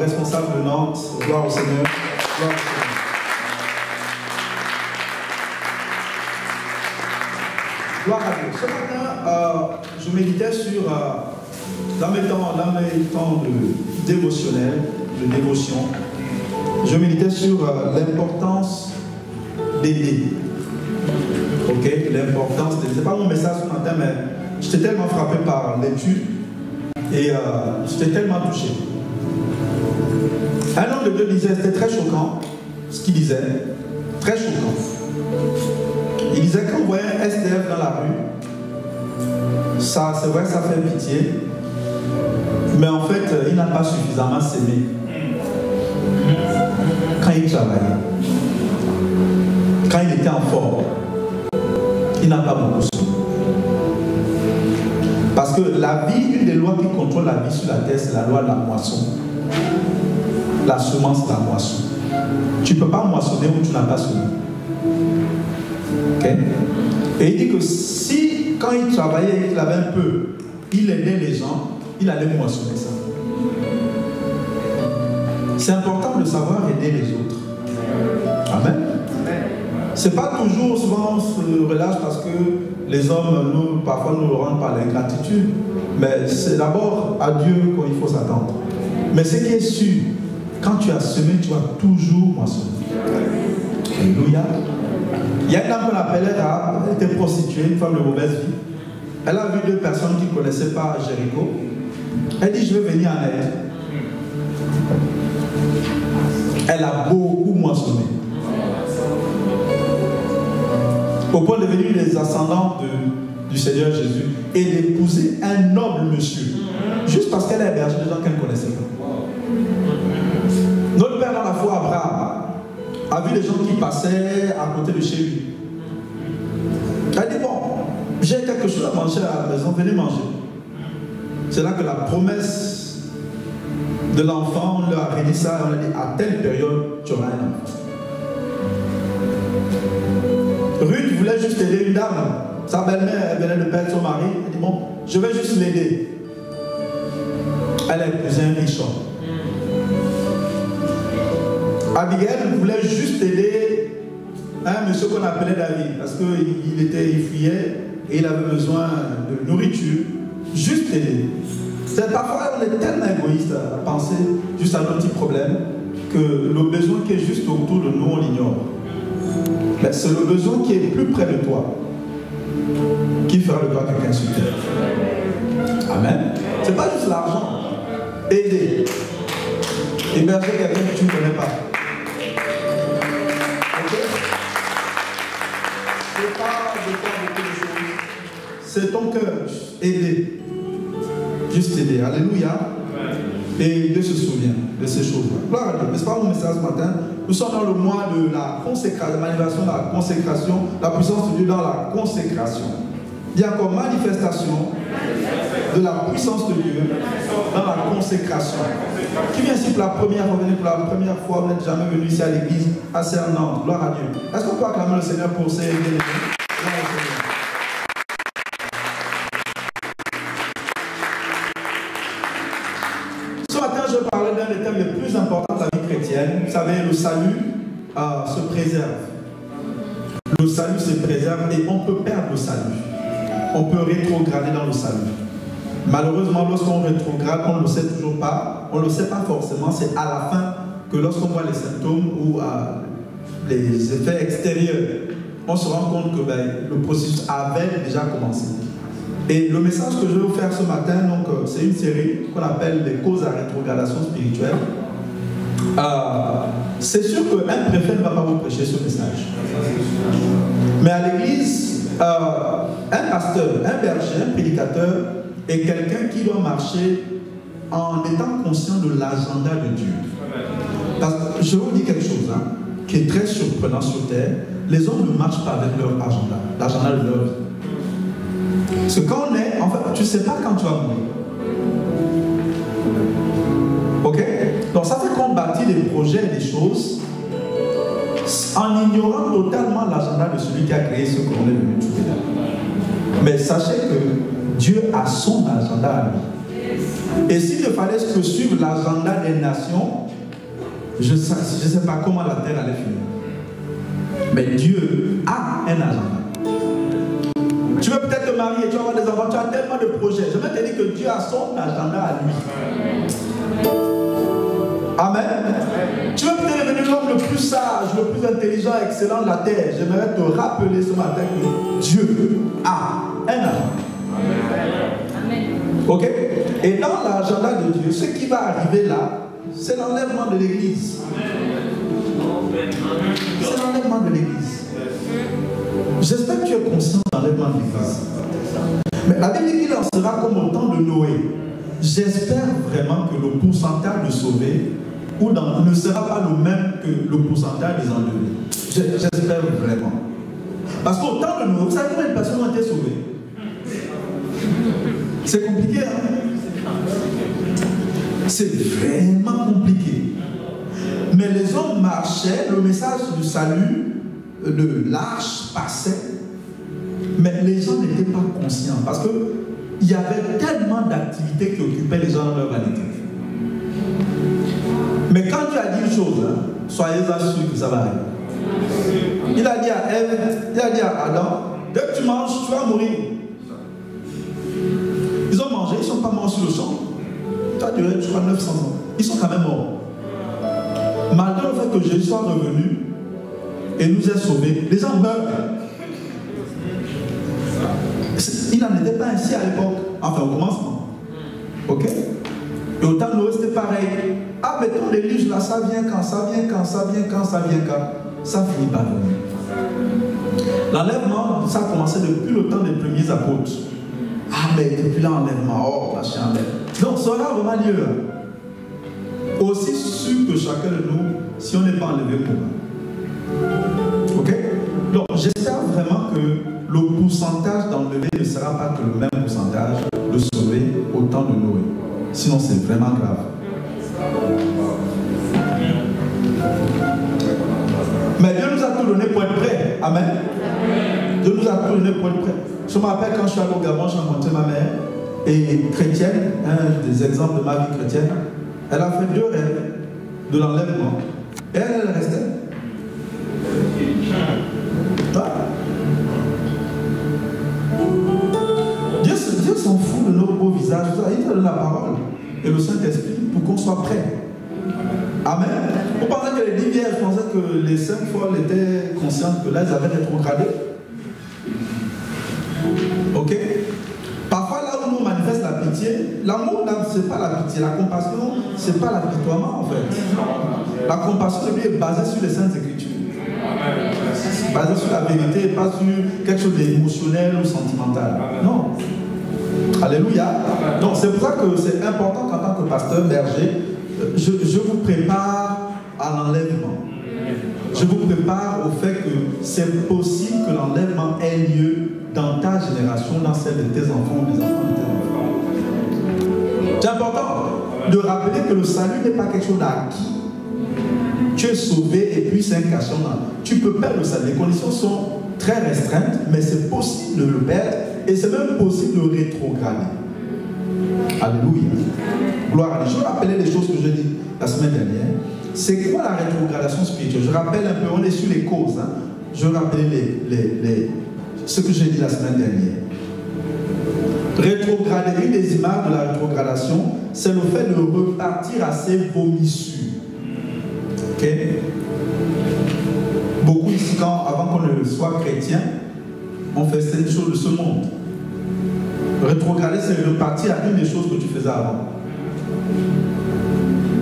responsable de Nantes. Gloire au Seigneur. Gloire au Seigneur. Gloire à Dieu. Ce matin, je méditais sur, dans mes temps de dévotionnel, de dévotion, je méditais sur l'importance d'aider. Ok, l'importance d'aider. Ce n'est pas mon message ce matin, mais j'étais tellement frappé par l'étude et j'étais tellement touché. Un homme de Dieu disait, c'était très choquant, ce qu'il disait, très choquant. Il disait qu'on voyait un SDF dans la rue, ça, c'est vrai, ça fait pitié, mais en fait, il n'a pas suffisamment s'aimé quand il travaillait, quand il était en forme, il n'a pas beaucoup s'aimé. Parce que la vie, une des lois qui contrôle la vie sur la terre, c'est la loi de la moisson. La semence de la moisson. Tu ne peux pas moissonner où tu n'as pas semé. Okay? Et il dit que si, quand il travaillait, il avait un peu, il aidait les gens, il allait moissonner ça. C'est important de savoir aider les autres. Amen. C'est pas toujours, souvent on se relâche parce que les hommes, parfois nous le rendent par l'ingratitude, mais c'est d'abord à Dieu qu'il faut s'attendre. Mais ce qui est sûr, quand tu as semé, tu vas toujours moissonner. Alléluia. Il y a une dame qu'on appelait Rahab, elle était prostituée, une femme de mauvaise vie. Elle a vu deux personnes qui ne connaissaient pas Jéricho. Elle dit, je vais venir en aide. Elle a beaucoup moissonné. Au point de devenir les ascendants du Seigneur Jésus et d'épouser un noble monsieur. Juste parce qu'elle a hébergé des gens qu'elle ne connaissait pas. Notre père dans la foi, Abraham, a vu des gens qui passaient à côté de chez lui. Elle dit, bon, j'ai quelque chose à manger à la maison, venez manger. C'est là que la promesse de l'enfant, on leur a dit ça, on a dit, à telle période, tu auras un enfant. Ruth voulait juste aider une dame. Sa belle-mère venait de perdre son mari. Elle dit, bon, je vais juste l'aider. Elle a épousé un riche homme. Abigail voulait juste aider un monsieur qu'on appelait David, parce qu'il fuyait et il avait besoin de nourriture. Juste aider. Parfois, on est tellement égoïste à penser juste à nos petits problèmes que le besoin qui est juste autour de nous, on l'ignore. Mais c'est le besoin qui est plus près de toi qui fera de toi quelqu'un sur terre. Amen. C'est pas juste l'argent. Aider. Héberger quelqu'un que tu ne connais pas. C'est ton cœur. Aider. Juste aider. Alléluia. Et Dieu se souvient de ces choses-là. Gloire à Dieu. N'est-ce pas mon message ce matin? Nous sommes dans le mois de la consécration, la manifestation de la consécration, la puissance de Dieu dans la consécration. Il y a encore manifestation de la puissance de Dieu dans la consécration. Qui vient ici pour la première fois, venez pour la première fois, vous n'êtes jamais venu ici à l'église, à Nantes. Gloire à Dieu. Est-ce qu'on peut acclamer le Seigneur pour ces bien-aimés? Ce matin, je parlais d'un des thèmes les plus importants de la vie chrétienne. Vous savez, le salut se préserve. Le salut se préserve et on peut perdre le salut. On peut rétrograder dans le salut. Malheureusement, lorsqu'on rétrograde, on ne le sait toujours pas. On ne le sait pas forcément. C'est à la fin que lorsqu'on voit les symptômes ou les effets extérieurs, on se rend compte que le processus avait déjà commencé. Et le message que je vais vous faire ce matin, c'est une série qu'on appelle les causes à rétrogradation spirituelle. C'est sûr qu'un préfet ne va pas vous prêcher ce message. Mais à l'église, un pasteur, un berger, un prédicateur est quelqu'un qui doit marcher en étant conscient de l'agenda de Dieu. Parce que je vous dis quelque chose qui est très surprenant sur terre. Les hommes ne marchent pas avec leur agenda, l'agenda de leur vie. Parce que quand on est, en fait, tu ne sais pas quand tu vas mourir. Ok? Donc ça fait qu'on bâtit des projets et des choses en ignorant totalement l'agenda de celui qui a créé ce qu'on est venu trouver là. Mais sachez que Dieu a son agenda à lui. Et s'il ne fallait que suivre l'agenda des nations, je ne sais pas comment la terre allait finir. Mais Dieu a un agenda. Tu veux peut-être te marier, tu vas avoir des enfants, tu as tellement de projets. Je vais te dire que Dieu a son agenda à lui. Amen. Tu veux peut-être devenir l'homme le plus sage, le plus intelligent, excellent de la terre. J'aimerais te rappeler ce matin que Dieu a un agenda. Ok? Et dans l'agenda de Dieu, ce qui va arriver là, c'est l'enlèvement de l'Église. C'est l'enlèvement de l'Église. J'espère que tu es conscient de l'enlèvement de l'Église. Mais la Bible dit qu'il en sera comme au temps de Noé. J'espère vraiment que le pourcentage de sauvés ne sera pas le même que le pourcentage des enlevés. J'espère vraiment. Parce qu'au temps de Noé, vous savez combien de personnes ont été sauvées? C'est compliqué, hein? C'est vraiment compliqué. Mais les hommes marchaient, le message du salut de l'arche passait, mais les gens n'étaient pas conscients parce qu'il y avait tellement d'activités qui occupaient les gens dans leur vanité. Mais quand Dieu a dit une chose, hein, soyez assurés que ça va arriver. Il a dit à Ève, il a dit à Adam, dès que tu manges, tu vas mourir. Ils ont mangé, ils ne sont pas morts sur le champ. Ça a duré, je crois, 900 ans. Ils sont quand même morts. Malgré le fait que Jésus soit revenu et nous ait sauvés, les gens meurent. Il n'en était pas ainsi à l'époque, enfin au commencement. Ok? Et au temps de Noé, c'était pareil. Ah, mais ton déluge là, ça vient quand, ça vient quand, ça vient quand, ça vient quand. Ça finit par venir. L'enlèvement, ça a commencé depuis le temps des premiers apôtres. Ah, mais depuis l'enlèvement, oh, machin enlève. Donc, ça aura vraiment lieu. Aussi sûr que chacun de nous, si on n'est pas enlevé pour nous. Ok? Donc, j'espère vraiment que le pourcentage d'enlever ne sera pas que le même pourcentage de sauver au temps de Noé. Sinon, c'est vraiment grave. Mais Dieu nous a tout donné pour être prêts. Amen. Dieu nous a tout donné pour être prêts. Je me rappelle quand je suis allé au Gabon, j'ai rencontré ma mère, et chrétienne, un des exemples de ma vie chrétienne, elle a fait 2 rêves de l'enlèvement. Et elle restait. Dieu s'en fout de nos beaux visages. Il te donne la parole et le Saint-Esprit pour qu'on soit prêt. Amen. Vous pensez que les 10 vierges pensaient que les 5 folles étaient conscientes que là, ils avaient rétrogradé? Ok? Parfois, là où nous manifeste la pitié, l'amour, ce n'est pas la pitié. La compassion, ce n'est pas l'apitoiement, en fait. La compassion, lui, est basée sur les Saintes Écritures. Basée sur la vérité, pas sur quelque chose d'émotionnel ou sentimental. Non. Alléluia. Donc, c'est pour ça que c'est important qu'en tant que pasteur berger, je vous prépare à l'enlèvement. Je vous prépare au fait que c'est possible que l'enlèvement ait lieu dans ta génération, dans celle de tes enfants ou des enfants de tes enfants. C'est important de rappeler que le salut n'est pas quelque chose d'acquis. Tu es sauvé et puis c'est un cachot. Tu peux perdre le salut. Les conditions sont très restreintes, mais c'est possible de le perdre et c'est même possible de rétrograder. Alléluia. Gloire à Dieu. Je rappelais les choses que je dis la semaine dernière. C'est quoi la rétrogradation spirituelle? Je rappelle un peu, on est sur les causes. Hein. Je rappelle ce que j'ai dit la semaine dernière. Rétrograder, une des images de la rétrogradation, c'est le fait de repartir à ses vomissures. Ok? Beaucoup ici, avant qu'on ne soit chrétien, on fait cette chose de ce monde. Rétrograder, c'est repartir à une des choses que tu faisais avant.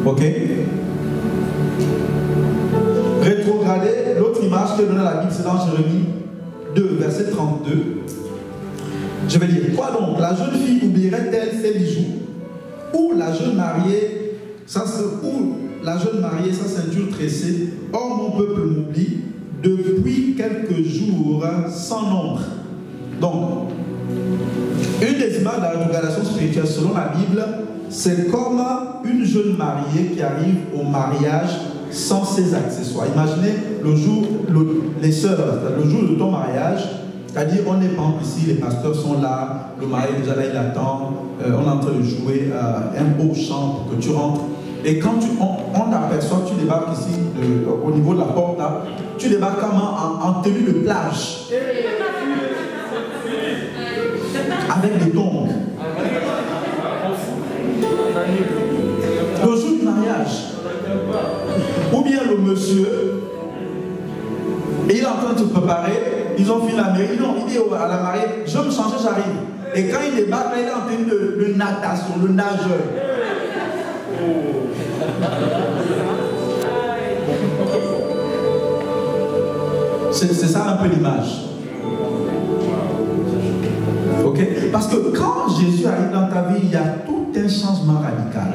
Ok? Rétrograder, l'autre image que donne la Bible, c'est dans Jérémie 2, verset 32. Je vais dire, quoi donc? La jeune fille oublierait-elle ses bijoux? Ou la jeune mariée, sa ceinture tressée? Or, mon peuple m'oublie depuis quelques jours sans nombre. Donc, une des images de la rétrogradation spirituelle selon la Bible, c'est comme une jeune mariée qui arrive au mariage sans ses accessoires. Imaginez le jour, les sœurs, le jour de ton mariage, C'est-à-dire, on est pas ici, les pasteurs sont là, le mari est déjà là, il attend, on est en train de jouer un beau chant pour que tu rentres. Et quand on t'aperçoit, tu débarques ici, au niveau de la porte, là, tu débarques en tenue de plage. Avec des tongs. Le jour du mariage. Ou bien le monsieur, et il est en train de se préparer, ils ont fini la mairie, il dit à la mariée, je vais me changer, j'arrive. Et quand il débarque, là, il est en tenue de natation, le nageur. C'est ça un peu l'image. Ok? Parce que quand Jésus arrive dans ta vie, il y a tout un changement radical.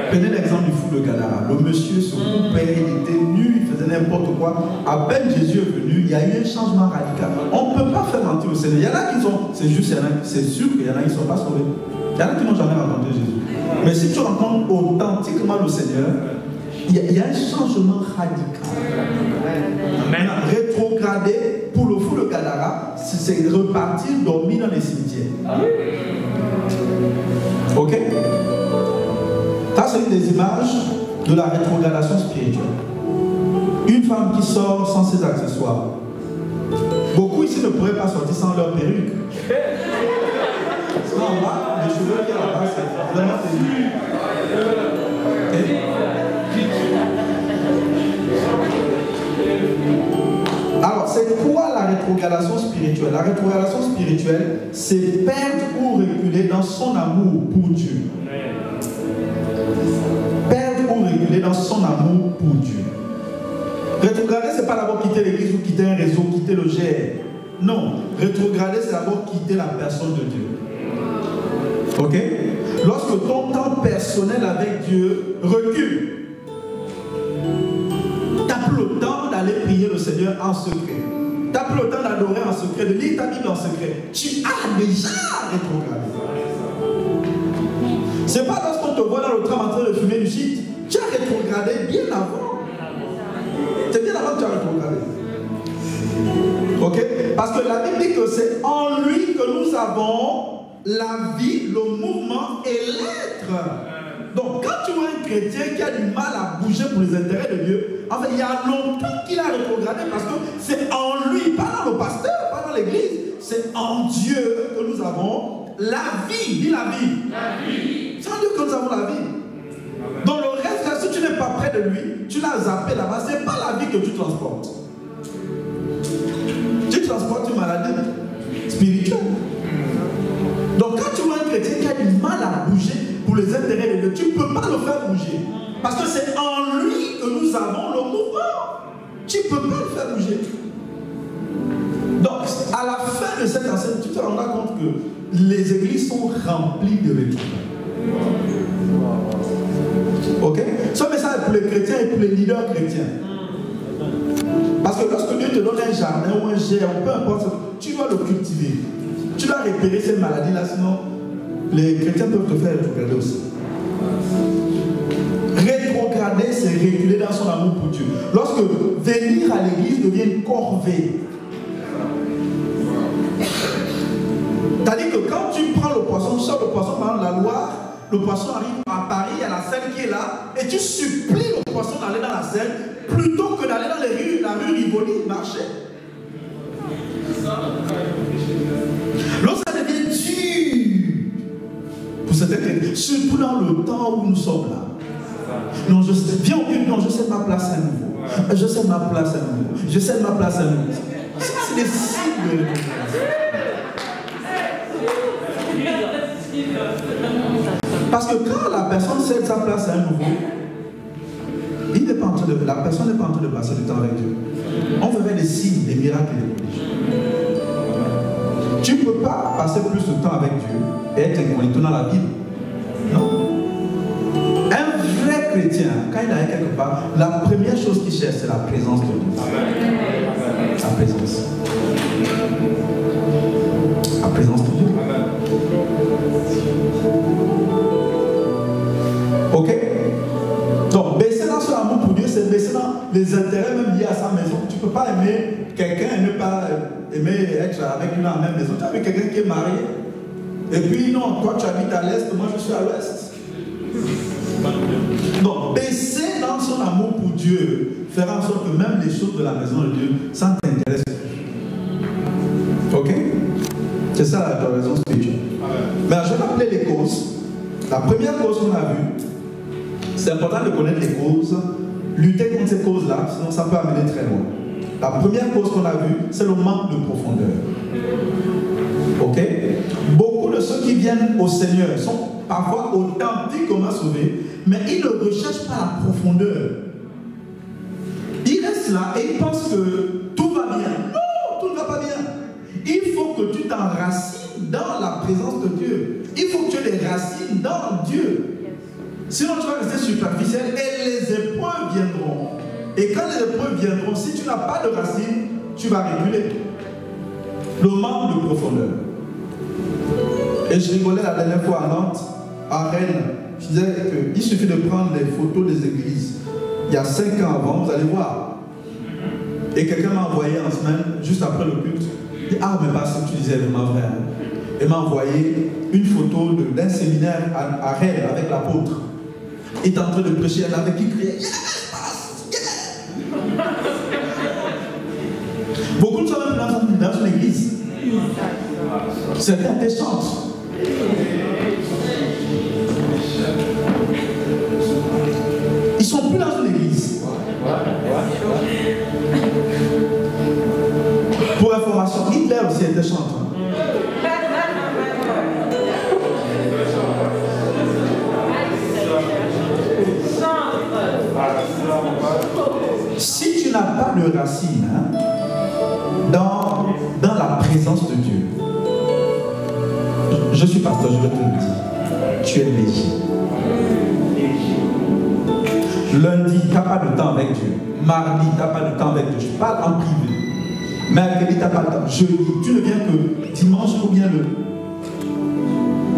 Prenez l'exemple du fou de Gadara. Le monsieur se coupait, il était nu, il faisait n'importe quoi. À peine Jésus est venu, il y a eu un changement radical. On ne peut pas faire mentir au Seigneur. Il y en a qui sont, c'est juste, c'est sûr qu'il y en a qui ne sont pas sauvés. Il y en a qui n'ont jamais rencontré Jésus. Mais si tu rencontres authentiquement le Seigneur, il y a un changement radical. Maintenant, rétrograder pour le fou de Gadara, c'est repartir dormir dans les cimetières. Ok? Ça, c'est une des images de la rétrogradation spirituelle. Une femme qui sort sans ses accessoires. Beaucoup ici ne pourraient pas sortir sans leur perruque. C'est en bas, les cheveux qui sont en bas, c'est vraiment terrible. Okay? Alors, c'est quoi la rétrogradation spirituelle? La rétrogradation spirituelle, c'est perdre ou reculer dans son amour pour Dieu. Perdre ou reculer dans son amour pour Dieu. Rétrograder, ce n'est pas d'abord quitter l'église ou quitter un réseau, quitter le GR. Non, rétrograder, c'est d'abord quitter la personne de Dieu. Ok? Lorsque ton temps personnel avec Dieu recule, tu n'as plus le temps d'aller prier le Seigneur en secret. Tu n'as plus le temps d'adorer en secret, de lire ta Bible en secret. Tu as déjà rétrogradé. Ce n'est pas lorsqu'on te voit dans le tram en train de fumer du shit. Tu as rétrogradé bien avant. C'est bien avant que tu as rétrogradé. Ok? Parce que la Bible dit que c'est en lui que nous avons la vie, le mouvement et l'être. Donc quand tu vois un chrétien qui a du mal à bouger pour les intérêts de Dieu, en fait il y a longtemps qu'il a rétrogradé parce que c'est en lui, pas dans le pasteur, pas dans l'église, c'est en Dieu que nous avons la vie. Dis la vie. La vie. C'est en Dieu que nous avons la vie. Dans le reste, si tu n'es pas près de lui, tu l'as zappé là-bas, ce n'est pas la vie que tu transportes. Tu transportes une maladie spirituelle. Donc quand tu vois un chrétien qui a du mal à bouger pour les intérêts de Dieu, tu ne peux pas le faire bouger. Parce que c'est en lui que nous avons le mouvement. Tu ne peux pas le faire bouger. Donc à la fin de cette enseignement, tu te rendras compte que les églises sont remplies de rétrogrades. Ok? Ce message est pour les chrétiens et pour les leaders chrétiens. Parce que lorsque Dieu te donne un jardin ou un germe, peu importe, tu dois le cultiver. Tu dois repérer ces maladies-là, sinon les chrétiens peuvent te faire rétrograder aussi. Rétrograder, c'est reculer dans son amour pour Dieu. Lorsque venir à l'église devient une corvée. C'est-à-dire que quand tu prends le poisson, tu sors le poisson par la Loire, le poisson arrive à Paris, il y a la Seine qui est là, et tu supplies le poisson d'aller dans la Seine plutôt que d'aller dans les rues, la rue Rivoli, marcher. Lorsque ça devient dur pour certains, surtout dans le temps où nous sommes là. Non, je sais, viens au culte, non, je sais ma place à nouveau. Je sais ma place à nouveau. Je sais ma place à nouveau. C'est des signes de parce que quand la personne cède sa place à un nouveau, la personne n'est pas en train de passer du temps avec Dieu. On verrait des signes, des miracles et des prodiges. Tu ne peux pas passer plus de temps avec Dieu et être incognito dans la Bible. Non. Un vrai chrétien, quand il est quelque part, la première chose qu'il cherche, c'est la présence de Dieu. La présence. La présence de Dieu. Ok? baisser dans son amour pour Dieu, c'est baisser dans les intérêts même liés à sa maison. Tu ne peux pas aimer quelqu'un et ne même pas aimé être avec lui dans la même maison. Tu as vu quelqu'un qui est marié. Et puis non, toi tu habites à l'est, moi je suis à l'ouest. Donc, baisser dans son amour pour Dieu fera en sorte que même les choses de la maison de Dieu, ça ne t'intéresse plus. Ok? C'est ça la raison spirituelle. Mais je vais appeler les causes. La première cause qu'on a vue, c'est important de connaître les causes, lutter contre ces causes-là, sinon ça peut amener très loin. La première cause qu'on a vue, c'est le manque de profondeur. Ok? Beaucoup de ceux qui viennent au Seigneur sont parfois authentiquement sauvés, mais ils ne recherchent pas la profondeur. Ils restent là et ils pensent que tout va bien. Non, tout ne va pas bien. Il faut que tu t'enracines dans la présence de Dieu. Il faut que tu aies des racines dans Dieu. Sinon tu vas rester superficiel et les épreuves viendront. Et quand les épreuves viendront, si tu n'as pas de racines, tu vas reculer. Le manque de profondeur. Et je rigolais la dernière fois à Nantes, à Rennes. Je disais qu'il suffit de prendre les photos des églises. Il y a 5 ans avant, vous allez voir. Et quelqu'un m'a envoyé en semaine, juste après le culte. Il dit, ah, mais pas ce que tu disais, ma frère. Il m'a envoyé une photo d'un séminaire à Rennes avec l'apôtre. Il est en train de prêcher, elle avait qui criait, yes, yeah. Beaucoup de gens même dans une église. Certains te chantent. Ils ne sont plus dans une église. Pour information, Hitler aussi était chanteur. Si tu n'as pas de racines dans la présence de Dieu, je suis pasteur, je vais te le dire, tu es léger. Lundi, tu n'as pas de temps avec Dieu. Mardi, tu n'as pas de temps avec Dieu. Je parle en privé. Mercredi, tu n'as pas de temps. Jeudi, tu ne viens que dimanche ou bien le...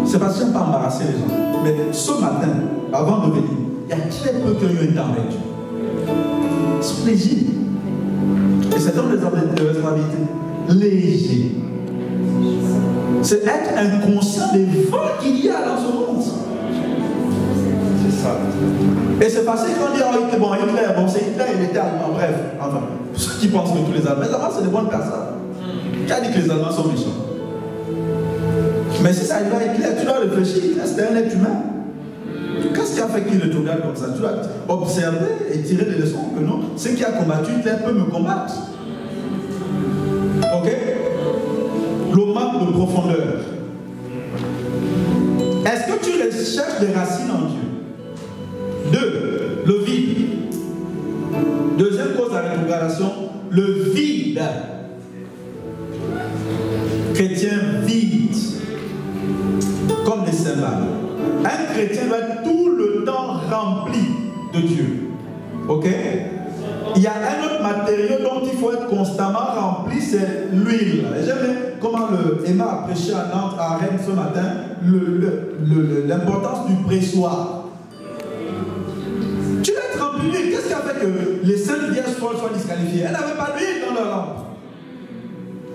C'est parce que je n'aime pas embarrasser les gens. Mais ce matin, avant de venir, il y a très peu qui ont eu un temps avec Dieu. Ils sont légers. Et c'est dans les responsabilités. Légers. C'est être inconscient des vents qu'il y a dans ce monde. C'est ça. Et c'est facile quand on dit, oh, Hitler, bon, c'est Hitler, il était allemand, bref. Enfin, ceux qui pensent que tous les Allemands, c'est des bonnes personnes. Qui a dit que les Allemands sont méchants? Mais si ça arrive à Hitler, tu dois réfléchir. Hitler, c'était un être humain. Qu'est-ce qui a fait qu'il te regarde comme ça? Tu dois observer et tirer des leçons que non. Ce qui a combattu Hitler peut me combattre. Ok? Le manque de profondeur. Est-ce que tu recherches des racines en Dieu? 2. Le vide. Deuxième cause de la rétrogradation, le vide. Chrétien vide. Comme des cymbales. Un chrétien doit être tout le temps rempli de Dieu. Ok? Il y a un autre matériau dont il faut être constamment rempli, c'est l'huile. J'aime comment Emma a prêché à Nantes, à Rennes ce matin, l'importance du pressoir. Tu dois être rempli d'huile. Qu'est-ce qui a fait que les saintes vierges soient disqualifiées? Elles n'avaient pas d'huile dans leur lampe.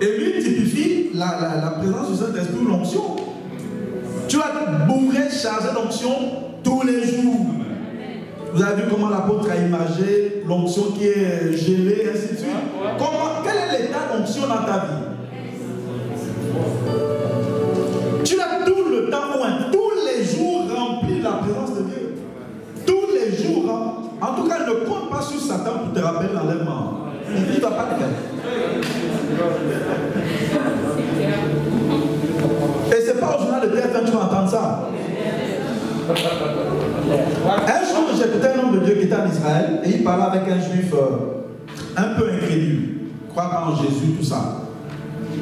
Et l'huile typifie la présence du Saint-Esprit ou l'onction. Tu vas être bourré, chargé d'onction tous les jours. Vous avez vu comment l'apôtre a imagé l'onction qui est gelée, ainsi de suite. Quel est l'état d'onction dans ta vie? Tu vas tout le temps loin, tous les jours rempli de la présence de Dieu. Tous les jours. En tout cas, ne compte pas sur Satan pour te rappeler l'enlèvement. Il ne va pas te faire. Et ce n'est pas au journal de TF1 que tu vas entendre ça. Un jour, j'écoutais un homme de Dieu qui était en Israël et il parlait avec un juif un peu incrédule, croit pas en Jésus, tout ça.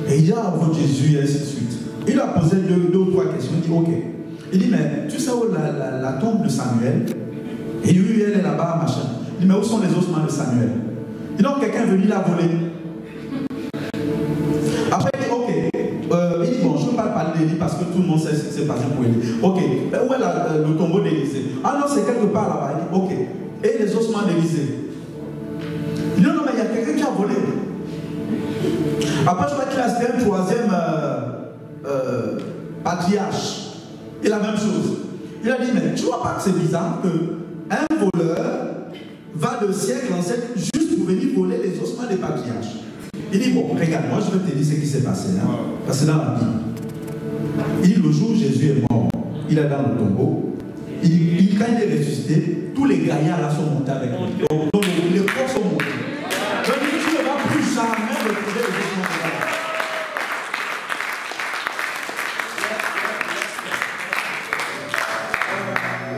Et il dit, ah, votre Jésus, et ainsi de suite. Il a posé deux ou trois questions. Il dit, ok. Il dit, mais tu sais où la tombe de Samuel? Et il dit, oui, elle est là-bas, machin. Il dit, mais où sont les ossements de Samuel? Il dit, donc quelqu'un est venu la voler. Après, il dit, ok. Il dit, bon, je ne veux pas parler d'Élie parce que tout le monde sait ce qui s'est passé pour Élie. Ok, où est le tombeau d'Élisée? Ah non, c'est quelque part là-bas. Il dit, ok. Et les ossements d'Élisée? Il dit, non, mais il y a quelqu'un qui a volé. Après, je vois qu'il a un troisième patriarche. Et la même chose. Il a dit, mais tu vois pas que c'est bizarre qu'un voleur va de siècle en siècle juste pour venir voler les ossements des patriarches. Il dit, bon, regarde, moi je vais te dire ce qui s'est passé. Hein, parce que dans la Bible, il dit, le jour où Jésus est mort, il est dans le tombeau. Quand il est ressuscité, tous les gaillards là sont montés avec lui. Donc les corps sont montés. Je dis, tu ne vas plus jamais retrouver les ossements de gaillards.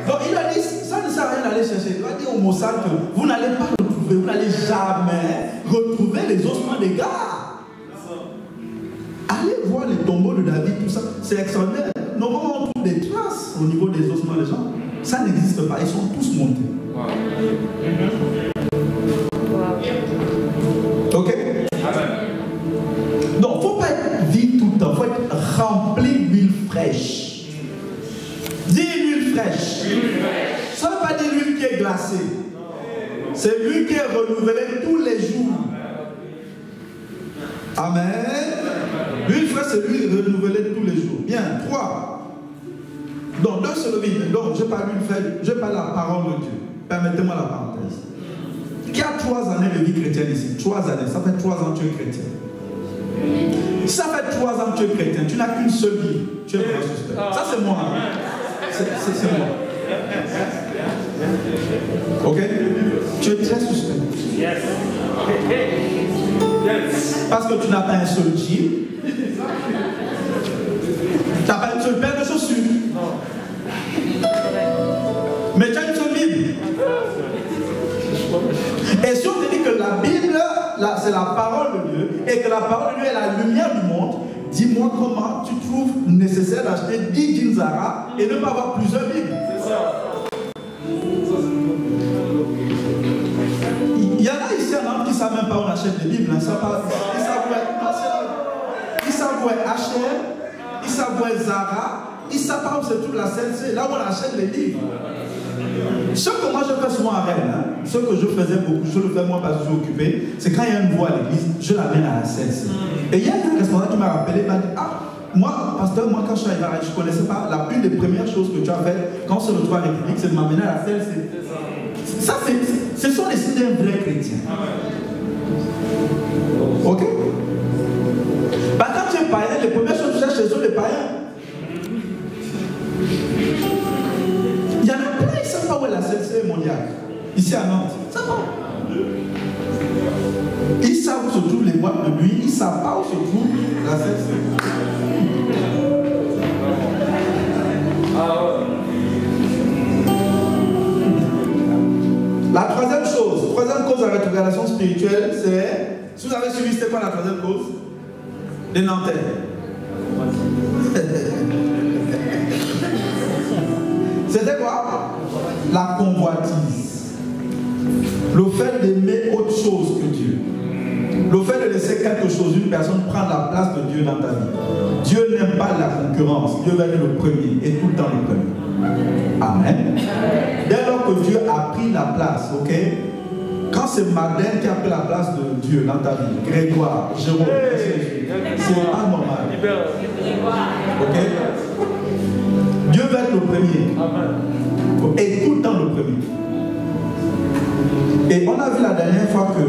Donc il a dit, ça ne sert à rien d'aller chercher. Il a dit au Mossad que vous n'allez pas retrouver, vous n'allez jamais retrouver les ossements des gars. Allez voir les tombeaux de David, tout ça, c'est extraordinaire. Normalement, on trouve des traces au niveau des ossements des gens. Ça n'existe pas, ils sont tous montés. Ok? Donc, il ne faut pas être vide tout le temps, il faut être rempli d'huile fraîche. Dis l'huile fraîche. Ça ne veut pas dire l'huile qui est glacée. C'est l'huile qui est renouvelée tous les jours. Amen. L'huile fraîche, c'est l'huile renouvelée tous les jours. Bien, 3. Donc, dans ce livre, donc je parle l'huile fraîche, je parle la parole de Dieu. Permettez-moi la parenthèse. Qui a 3 années de vie chrétienne ici? 3 années, ça fait 3 ans que tu es chrétien. Ça fait 3 ans que tu es chrétien, tu n'as qu'une seule vie, tu es vraiment suspect. Ça c'est moi. C'est moi. Ok? Tu es très suspect. Parce que tu n'as pas un seul jean. Tu n'as pas une seule paire de chaussures. Mais tu as une seule Bible. Et si on te dit que la Bible, c'est la parole de Dieu, et que la parole de Dieu est la lumière du monde, dis-moi comment tu trouves nécessaire d'acheter 10 jeans Zara et ne pas avoir plusieurs Bibles. C'est ça. Il y en a ici un homme qui ne savent même pas où on achète des Bibles. Ils savent où est H&M, ils savent où est Zara, ils savent pas où se trouve la CLC, là où on achète les livres. Ce que moi je fais souvent à Rennes, hein, ce que je faisais beaucoup, je le fais moi parce que je suis occupé, c'est quand il y a une voix à l'église, je l'amène à la CLC. Et il y a un responsable qui m'a rappelé, il m'a dit, ah, moi, pasteur, moi quand je suis arrivé à Rennes, je ne connaissais pas, une des premières choses que tu as fait quand on se retrouve à la République, c'est de m'amener à la CLC. Ça, ce sont les signes d'un vrai chrétien. Ok? Bah, quand tu es païen, les premières choses que tu cherches, ce sont les païens. Il y en a plein, ils ne savent pas où est la CLC mondiale. Ici à Nantes. Ils ne savent pas. Ils savent où se trouvent les boîtes de nuit, ils ne savent pas où se trouve la CLC. La troisième cause de la rétrogradation spirituelle, c'est, si vous avez suivi, c'était quoi la troisième cause? Les Nantais. C'était quoi? La convoitise. Le fait d'aimer autre chose que Dieu. Le fait de laisser quelque chose, une personne prendre la place de Dieu dans ta vie. Dieu n'aime pas la concurrence. Dieu va être le premier et tout le temps le premier. Amen. Dès lors que Dieu a pris la place, ok? Quand c'est Madeleine qui a pris la place de Dieu dans ta vie, Grégoire, Jérôme, c'est pas normal. Ok? Dieu va être le premier. Et tout le temps le premier. Et on a vu la dernière fois que,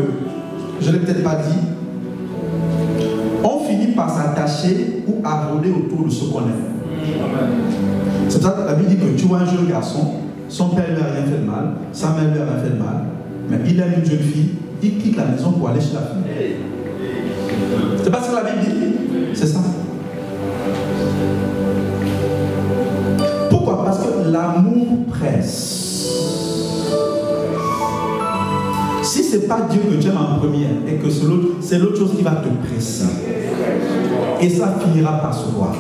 je ne l'ai peut-être pas dit, on finit par s'attacher ou à rôder autour de ce qu'on aime. C'est pour ça que la Bible dit que tu vois un jeune garçon, son père lui a rien fait de mal, sa mère lui a rien fait de mal, mais il aime une jeune fille, il quitte la maison pour aller chez la fille. C'est pas ce que la Bible dit? C'est ça. Pourquoi? Parce que l'amour presse. Si ce n'est pas Dieu que tu aimes en première et que c'est l'autre chose qui va te presser. Et ça finira par se voir.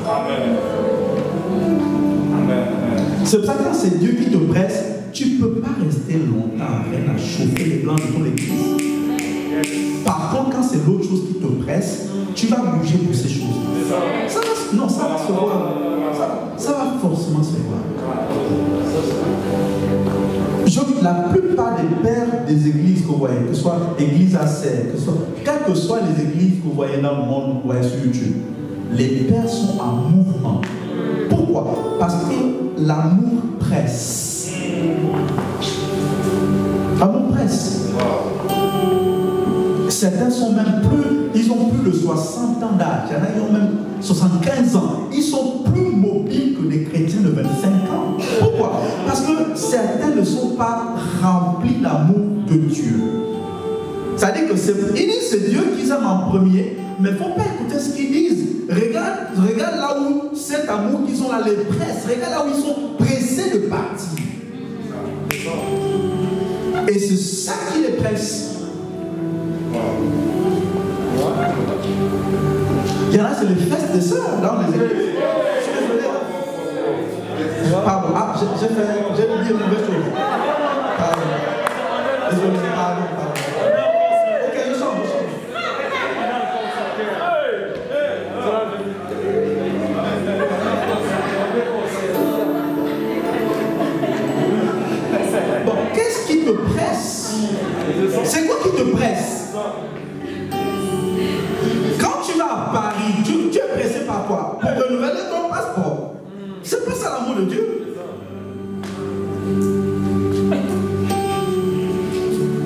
C'est pour ça que quand c'est Dieu qui te presse, tu ne peux pas rester longtemps à rien à chauffer les blancs de ton église. Par contre, quand c'est l'autre chose qui te presse, tu vas bouger pour ces choses. Ça va se voir. Ça va forcément se voir. la plupart des pères des églises que vous voyez, que ce soit église à serre, quelles que soient les églises que vous voyez dans le monde, vous voyez sur YouTube, les pères sont en mouvement. Pourquoi? Parce que l'amour presse. L'amour presse. Certains sont même plus, ils ont plus de 60 ans d'âge. Il y en a qui ont même 75 ans. Ils sont plus mobiles que des chrétiens de 25 ans. Pourquoi? Parce que certains ne sont pas remplis d'amour de Dieu. C'est-à-dire que c'est Dieu qui aime en premier, mais il ne faut pas écouter ce qu'ils disent. Regarde là où cet amour qu'ils ont là les presse. Regarde là où ils sont pressés de partir. Et c'est ça qui les presse. Il y en a, c'est les fesses des sœurs dans les églises. Je suis désolé. Pardon, j'ai dit une mauvaise chose. Pardon. Désolé, pardon. Ok, je change. Bon, qu'est-ce qui te presse? C'est quoi qui te presse? Quand tu vas à Paris, tu es pressé par quoi? Pour renouveler ton passeport. C'est pas ça l'amour de Dieu.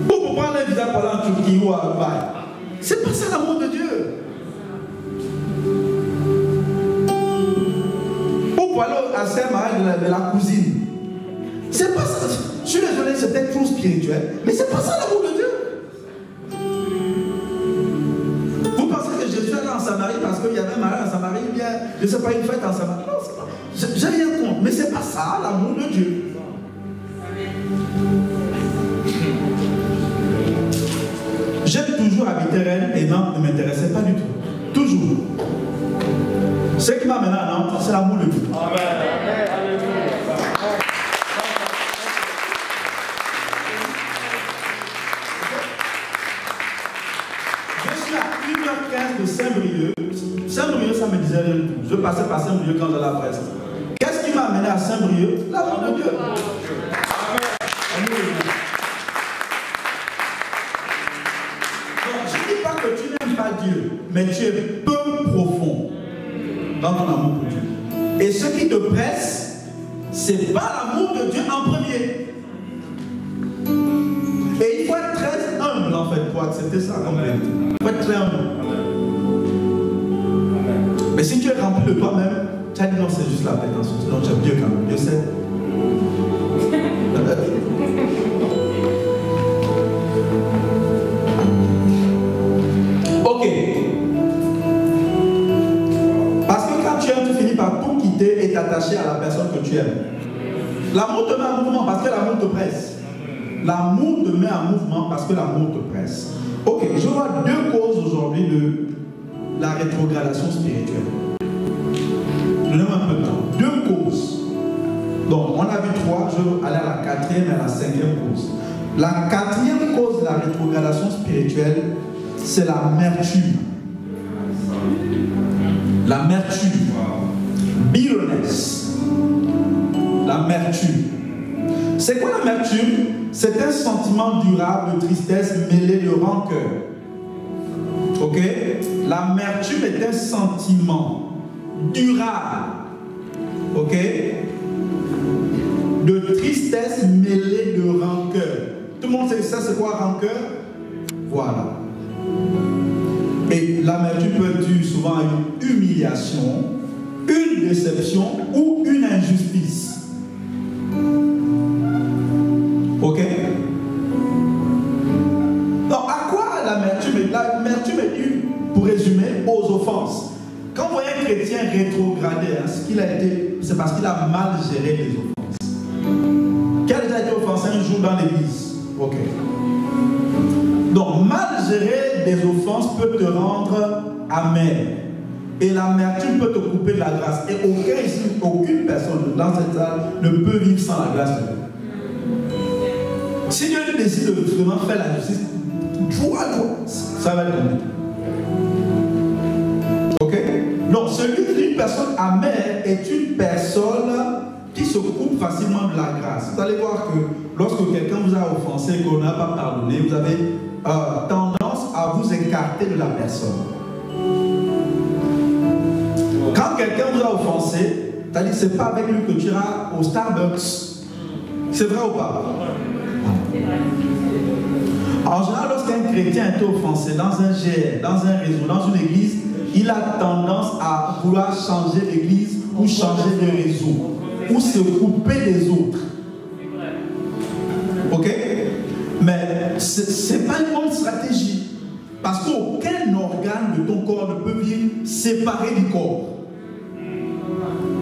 Pour prendre un visa pour aller en Turquie ou à Dubaï. C'est pas ça l'amour de Dieu. Pour aller à Saint-Marie de la cousine. C'est pas ça. Je suis désolé, c'est peut-être trop spirituel, mais c'est pas ça l'amour de Dieu. Vous pensez que Jésus allait en Samarie parce qu'il y avait un mariage en Samarie, ou bien, je ne sais pas, une fête en Samarie? Non, c'est pas. J'ai rien contre, mais c'est pas ça l'amour de Dieu. J'ai toujours habité Rennes et Nantes ne m'intéressait pas du tout. Toujours. Ce qui m'a mené à Nantes, c'est l'amour de Dieu. Amen. De Saint-Brieuc. Saint-Brieuc, ça me disait rien du tout. Je passais par Saint-Brieuc quand j'allais à Brest. Qu'est-ce qui m'a amené à Saint-Brieuc? L'amour de Dieu. Donc, je ne dis pas que tu n'aimes pas Dieu, mais tu es peu profond dans ton amour pour Dieu. Et ce qui te presse, c'est pas l'amour de Dieu en premier. Et il faut être très humble en fait pour accepter ça comme vérité. Il faut être très humble. Mais si tu es rempli de toi-même, tu as dit non, c'est juste la prétention. Non, j'aime Dieu quand même. Dieu sait. Ok. Parce que quand tu aimes, tu finis par tout quitter et t'attacher à la personne que tu aimes. L'amour te met en mouvement parce que l'amour te presse. L'amour te met en mouvement parce que l'amour te presse. Ok, je vois deux causes aujourd'hui de la rétrogradation spirituelle. Donnez-moi un peu de temps. Deux causes. Donc, on a vu trois, je vais aller à la quatrième et à la cinquième cause. La quatrième cause de la rétrogradation spirituelle, c'est l'amertume. L'amertume. Bitterness. L'amertume. C'est quoi l'amertume? C'est un sentiment durable de tristesse mêlé de rancœur. Ok? L'amertume est un sentiment durable. Ok? De tristesse mêlée de rancœur. Tout le monde sait ça, c'est quoi rancœur? Voilà. Et l'amertume peut être due souvent à une humiliation, une déception ou une injustice. Ok? Donc, à quoi l'amertume est? L'amertume est due, pour résumer, aux offenses. Quand vous voyez un chrétien rétrogradé, hein, ce qu'il a été, c'est parce qu'il a mal géré les offenses. Qui a déjà été offensé un jour dans l'église? Ok. Donc, mal gérer des offenses peut te rendre amer. Et l'amertume peut te couper de la grâce. Et aucune personne dans cette salle ne peut vivre sans la grâce de Dieu. Si Dieu décide de vraiment faire la justice, droit, ça va être compliqué. Ok? Donc, une personne amère est une personne qui se coupe facilement de la grâce. Vous allez voir que lorsque quelqu'un vous a offensé et qu'on n'a pas pardonné, vous avez tendance à vous écarter de la personne. Quand quelqu'un vous a offensé, c'est-à-dire que ce n'est pas avec lui que tu iras au Starbucks. C'est vrai ou pas? En général, lorsqu'un chrétien est offensé dans un GR, dans un réseau, dans une église, il a tendance à vouloir changer l'église ou changer le réseau ou se couper des autres. Ok? Mais ce n'est pas une bonne stratégie. Parce qu'aucun organe de ton corps ne peut vivre séparé du corps.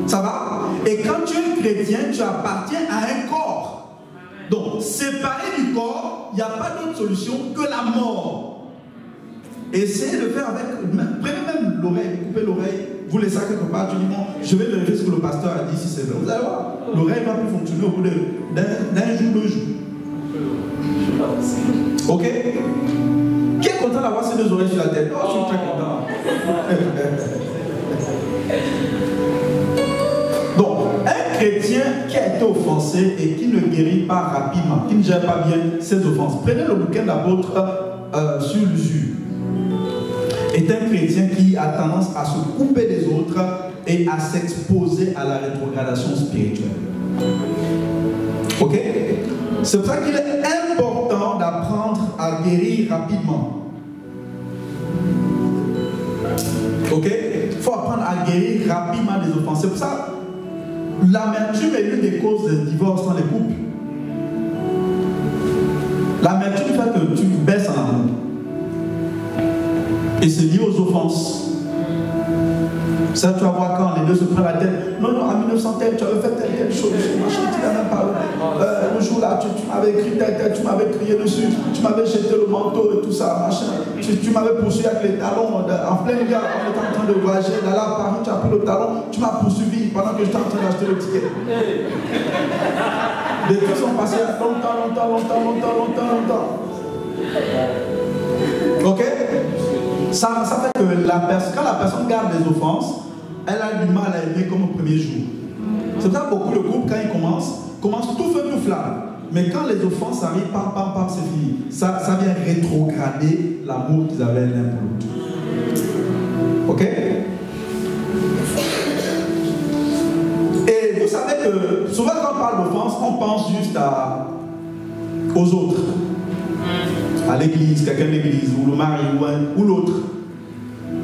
Ça va? Et quand tu es chrétien, tu appartiens à un corps. Donc, séparé du corps, il n'y a pas d'autre solution que la mort. Essayez de faire avec... Prenez même l'oreille, coupez l'oreille, vous laissez ça quelque part, tu dis bon, je vais vérifier ce que le pasteur a dit, si c'est vrai. Vous allez voir, l'oreille va plus fonctionner au bout d'un jour, 2 jours. Ok? Qui est content d'avoir ces 2 oreilles sur la tête? Oh, je suis très content. Donc, un chrétien qui a été offensé et qui ne guérit pas rapidement, qui ne gère pas bien ses offenses. Prenez le bouquin de l'apôtre sur l'usure. Est un chrétien qui a tendance à se couper des autres et à s'exposer à la rétrogradation spirituelle. Ok? C'est pour ça qu'il est important d'apprendre à guérir rapidement. Ok? Il faut apprendre à guérir rapidement des offenses. C'est pour ça que l'amertume est l'une des causes de divorce dans les couples. L'amertume fait que tu baisses en amour. Et c'est lié aux offenses. Ça, tu vas voir quand les deux se prennent la tête. Non, en 1900, tu avais fait telle chose. Tu n'as même pas le jour là, tu m'avais écrit telle, tu m'avais crié dessus, tu m'avais jeté le manteau et tout ça, machin. Tu m'avais poursuivi avec les talons en plein gare, on était en train de voyager. Là, à Paris, tu as pris le talon, tu m'as poursuivi pendant que j'étais en train d'acheter le ticket. Les deux sont passés longtemps. Ok? Ça fait que quand la personne garde des offenses, elle a du mal à aimer comme au premier jour. C'est pour ça que beaucoup de groupes, quand ils commencent tout feu, tout flamme. Mais quand les offenses arrivent, pam, c'est fini. Ça vient rétrograder l'amour qu'ils avaient l'un pour l'autre. Ok? Et vous savez que souvent quand on parle d'offense, on pense juste aux autres. À l'église, quelqu'un de l'église, ou le mari, ou l'autre.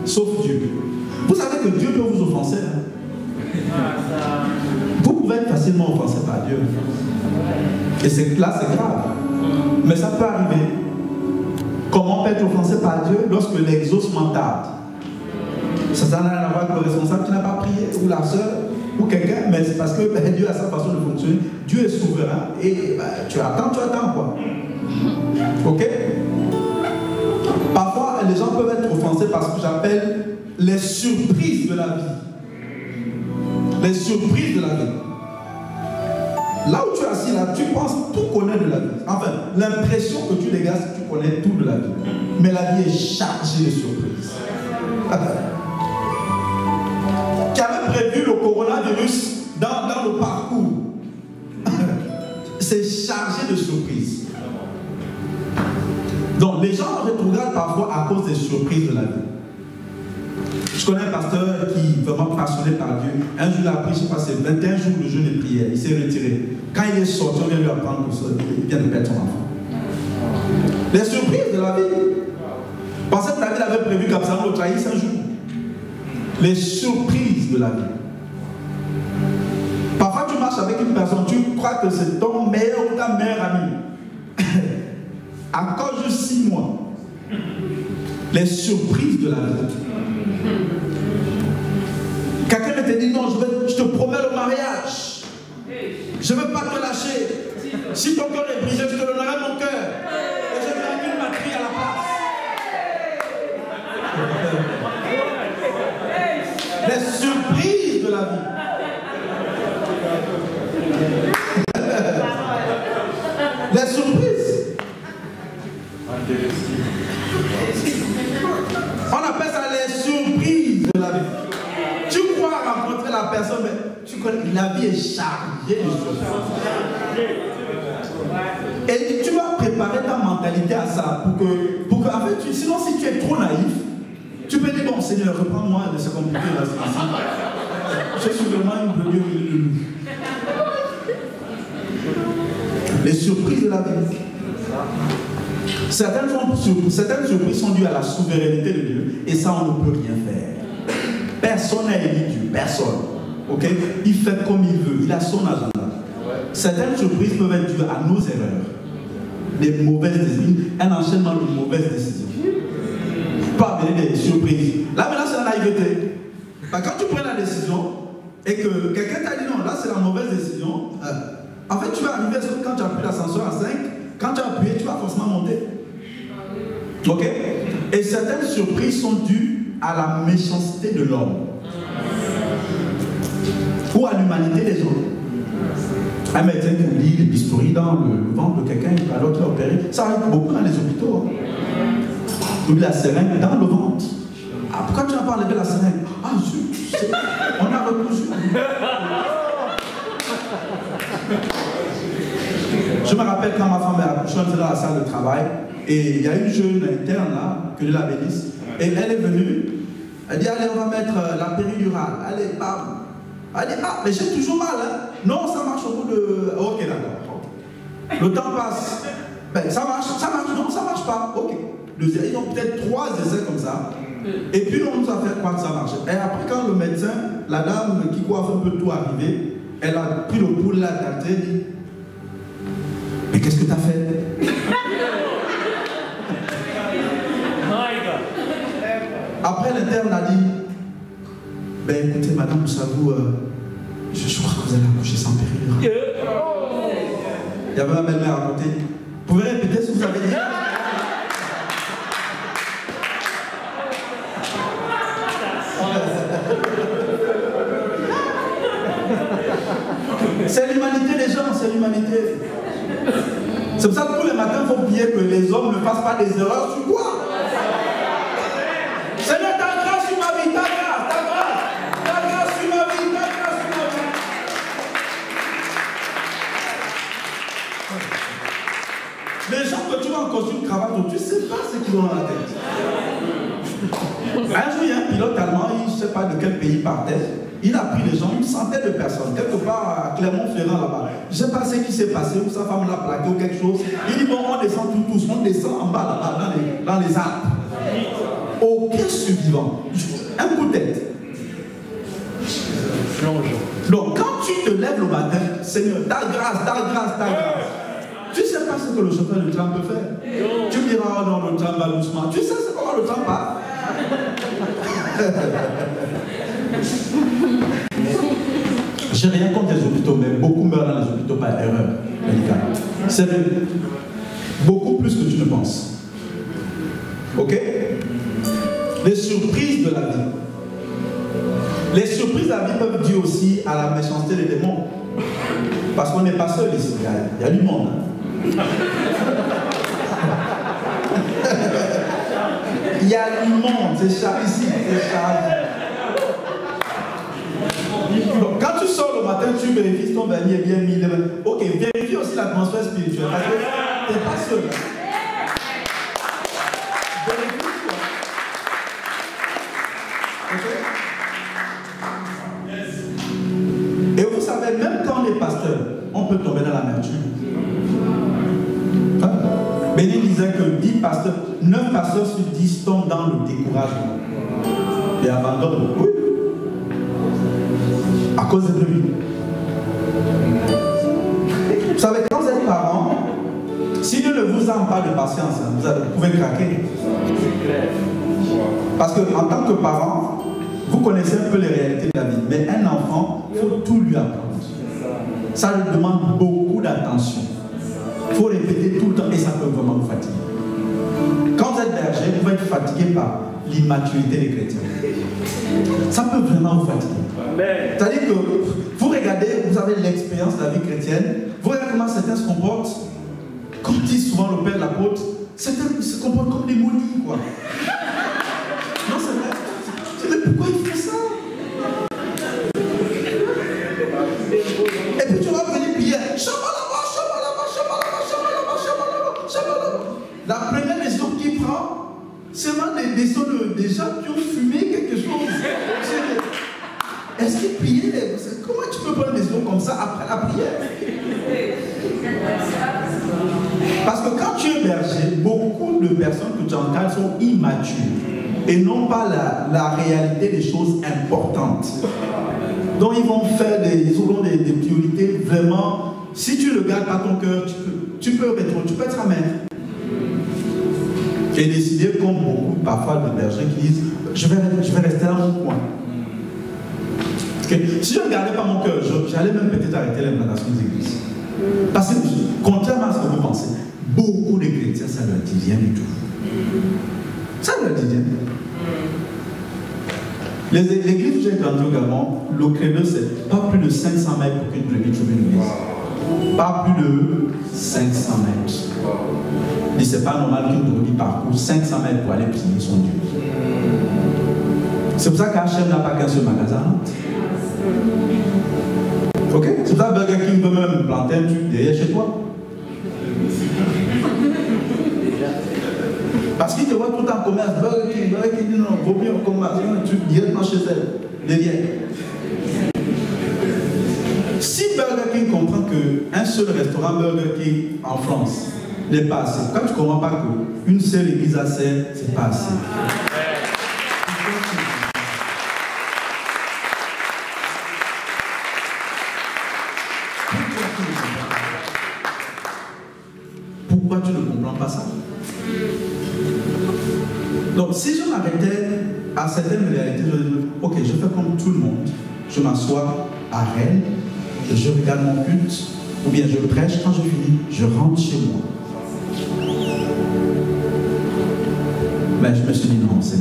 Sauf Dieu. Vous savez que Dieu peut vous offenser. Vous pouvez être facilement offensé par Dieu. Et là, c'est grave. Mais ça peut arriver. Comment on peut être offensé par Dieu lorsque l'exaucement tarde? Ça n'a rien à voir avec le responsable qui n'a pas prié, ou la soeur, ou quelqu'un, mais c'est parce que Dieu a sa façon de fonctionner. Dieu est souverain et tu attends quoi. Ok? Parfois, les gens peuvent être offensés par ce que j'appelle les surprises de la vie. Les surprises de la vie. Là où tu es assis, là, tu penses tout connaître de la vie. Enfin, l'impression que tu dégages, tu connais tout de la vie. Mais la vie est chargée de surprises. Qui avait prévu le coronavirus dans le parcours. C'est chargé de surprises. Donc, les gens rétrogradent parfois à cause des surprises de la vie. Je connais un pasteur qui est vraiment passionné par Dieu. Un jour, il a pris, je ne sais pas, c'est 21 jours de jeûne et prière. Il s'est retiré. Quand il est sorti, on vient lui apprendre que ça, il vient de perdre son enfant. Les surprises de la vie. Pensez que David avait prévu qu'Absalom le trahisse un jour. Les surprises de la vie. Parfois, tu marches avec une personne, tu crois que c'est ton meilleur ou ta meilleure amie. À cause de 6 mois. Les surprises de la vie. Quelqu'un te dit non, je te promets le mariage. Je ne veux pas te lâcher. Si ton cœur est brisé, je te donnerai mon cœur. Et je vais amener ma fille à la place. Les surprises de la vie. Les surprises. On appelle ça les surprises de la vie. Tu crois rencontrer la personne, mais tu la vie est chargée de choses. Et tu dois préparer ta mentalité à ça pour que en fait, sinon si tu es trop naïf, tu peux dire bon Seigneur, reprends-moi de ce compliqué là. Je suis vraiment une de Dieu. Les surprises de la vie. Certaines surprises sont dues à la souveraineté de Dieu et ça on ne peut rien faire. Personne n'a élu Dieu, personne. Ok? Il fait comme il veut, il a son agenda. Certaines surprises peuvent être dues à nos erreurs, des mauvaises décisions, un enchaînement de mauvaises décisions. Pas amener des surprises. Là maintenant c'est la naïveté. Quand tu prends la décision et que quelqu'un t'a dit non, là c'est la mauvaise décision, en fait tu vas arriver quand tu as pris l'ascenseur à 5, quand tu as appuyé, tu vas forcément monter. Ok? Et certaines surprises sont dues à la méchanceté de l'homme ou à l'humanité des gens. Un médecin qui lit des bistouri dans le ventre de quelqu'un alors qu'il est opéré, ça arrive beaucoup dans les hôpitaux. Ou la seringue dans le ventre. Ah, pourquoi tu n'as pas enlevé la seringue? Ah, on a recousu. Je me rappelle quand ma femme est accouchée, on était dans la salle de travail et il y a une jeune interne là, que Dieu la bénisse, et elle est venue, elle dit allez on va mettre la péridurale, allez bam. Elle dit ah mais j'ai toujours mal hein. Non ça marche au bout de... Ok d'accord. Le temps passe, ben, ça marche, non ça marche pas, ok. Ils ont peut-être 3 essais comme ça. Et puis on nous a fait croire que ça marchait. Et après quand le médecin, la dame qui coiffe un peu tout arrivé, elle a pris le pouls, la tâté, elle dit mais qu'est-ce que tu as fait? Après l'interne a dit ben écoutez madame, vous savez, je crois que vous allez accoucher sans péridurale. Il y avait ma belle-mère à côté. Vous pouvez répéter ce que vous avez dit? C'est l'humanité des gens, c'est l'humanité. C'est pour ça que tous les matins, il faut prier que les hommes ne fassent pas des erreurs sur quoi? Seigneur, ta grâce sur ma vie, ta grâce sur ma vie, ta grâce sur ma vie. Les gens que tu vois en costume cravate, tu ne sais pas ce qu'ils ont dans la tête. Un jour, il y a un pilote allemand, il ne sait pas de quel pays partait. Il a pris des gens, une centaine de personnes, quelque part à Clermont-Ferrand là-bas. Je ne sais pas ce qui s'est passé, ou sa femme l'a plaqué ou quelque chose. Il dit bon, on descend tous, on descend en bas là-bas, dans les Alpes. Aucun survivant. Un coup de tête. Donc quand tu te lèves le matin, Seigneur, ta grâce. Tu ne sais pas ce que le chauffeur du tram peut faire. Tu me diras, oh non, le tram va doucement. Tu sais comment le tram va? J'ai rien contre les hôpitaux, mais beaucoup meurent dans les hôpitaux par erreur médicale. C'est beaucoup plus que tu ne penses. Ok? Les surprises de la vie. Les surprises de la vie peuvent dire aussi à la méchanceté des démons. Parce qu'on n'est pas seul ici, il y a du monde. Il y a du monde, c'est chargé ici, c'est chargé. Donc, quand tu sors le matin, tu vérifies si ton vernis est bien mis. Ok, vérifie aussi l'atmosphère spirituelle. Parce que tu n'es pas seul. Vérifie toi. Okay? Et vous savez, même quand on est pasteur, on peut tomber dans l'amertume. Hein? Béni disait que 9 pasteurs sur 10 tombent dans le découragement et abandonnent. Oui. À cause de lui. Vous savez, quand vous êtes parent, si Dieu ne vous a pas de patience, vous pouvez craquer. Parce qu'en tant que parent, vous connaissez un peu les réalités de la vie. Mais un enfant, il faut tout lui apprendre. Ça lui demande beaucoup d'attention. Il faut répéter tout le temps et ça peut vraiment vous fatiguer. Quand vous êtes berger, vous pouvez être fatigué par l'immaturité des chrétiens. Ça peut vraiment vous fatiguer. C'est-à-dire que vous regardez, vous avez l'expérience de la vie chrétienne, vous regardez comment certains se comportent, comme dit souvent le père de l'apôtre, certains se comportent comme des maudits, quoi. Non, c'est vrai. Mais pourquoi il fait ça? est-ce qu'il priait? Comment tu peux prendre une décision comme ça après la prière? Parce que quand tu es berger, beaucoup de personnes que tu encadres sont immatures et n'ont pas la réalité des choses importantes. Donc ils vont faire des priorités vraiment. Si tu ne le gardes pas ton cœur, tu peux être amer. Et décider comme beaucoup parfois de bergers qui disent je vais rester dans mon coin. Okay. Si je ne gardais pas mon cœur, j'allais même peut-être arrêter l'implantation des églises. Parce que, contrairement à ce que vous pensez, beaucoup de chrétiens, ça ne leur dit rien du tout. Ça ne leur dit rien. L'église où j'ai grandi au Gabon, le credo c'est pas plus de 500 mètres pour qu'une brebis trouve une église. Pas plus de 500 mètres. Et c'est pas normal qu'une brebis parcourt 500 mètres pour aller prier son Dieu. C'est pour ça qu'H&M n'a pas qu'un seul magasin. Ok? C'est pour ça que Burger King peut même planter un truc derrière chez toi. Parce qu'il te voit tout en commerce. Burger King dit non, vaut mieux en commerce. Il y a un truc directement chez elle, derrière. Si Burger King comprend qu'un seul restaurant Burger King en France n'est pas assez, quand tu ne comprends pas qu'une seule église à serre, c'est pas assez. Pourquoi tu ne comprends pas ça? Donc si je m'arrêtais à certaines réalités, je dis ok, je fais comme tout le monde, je m'assois à Rennes, je regarde mon culte, ou bien je prêche, quand je finis, je rentre chez moi. Mais je me suis dit non, c'est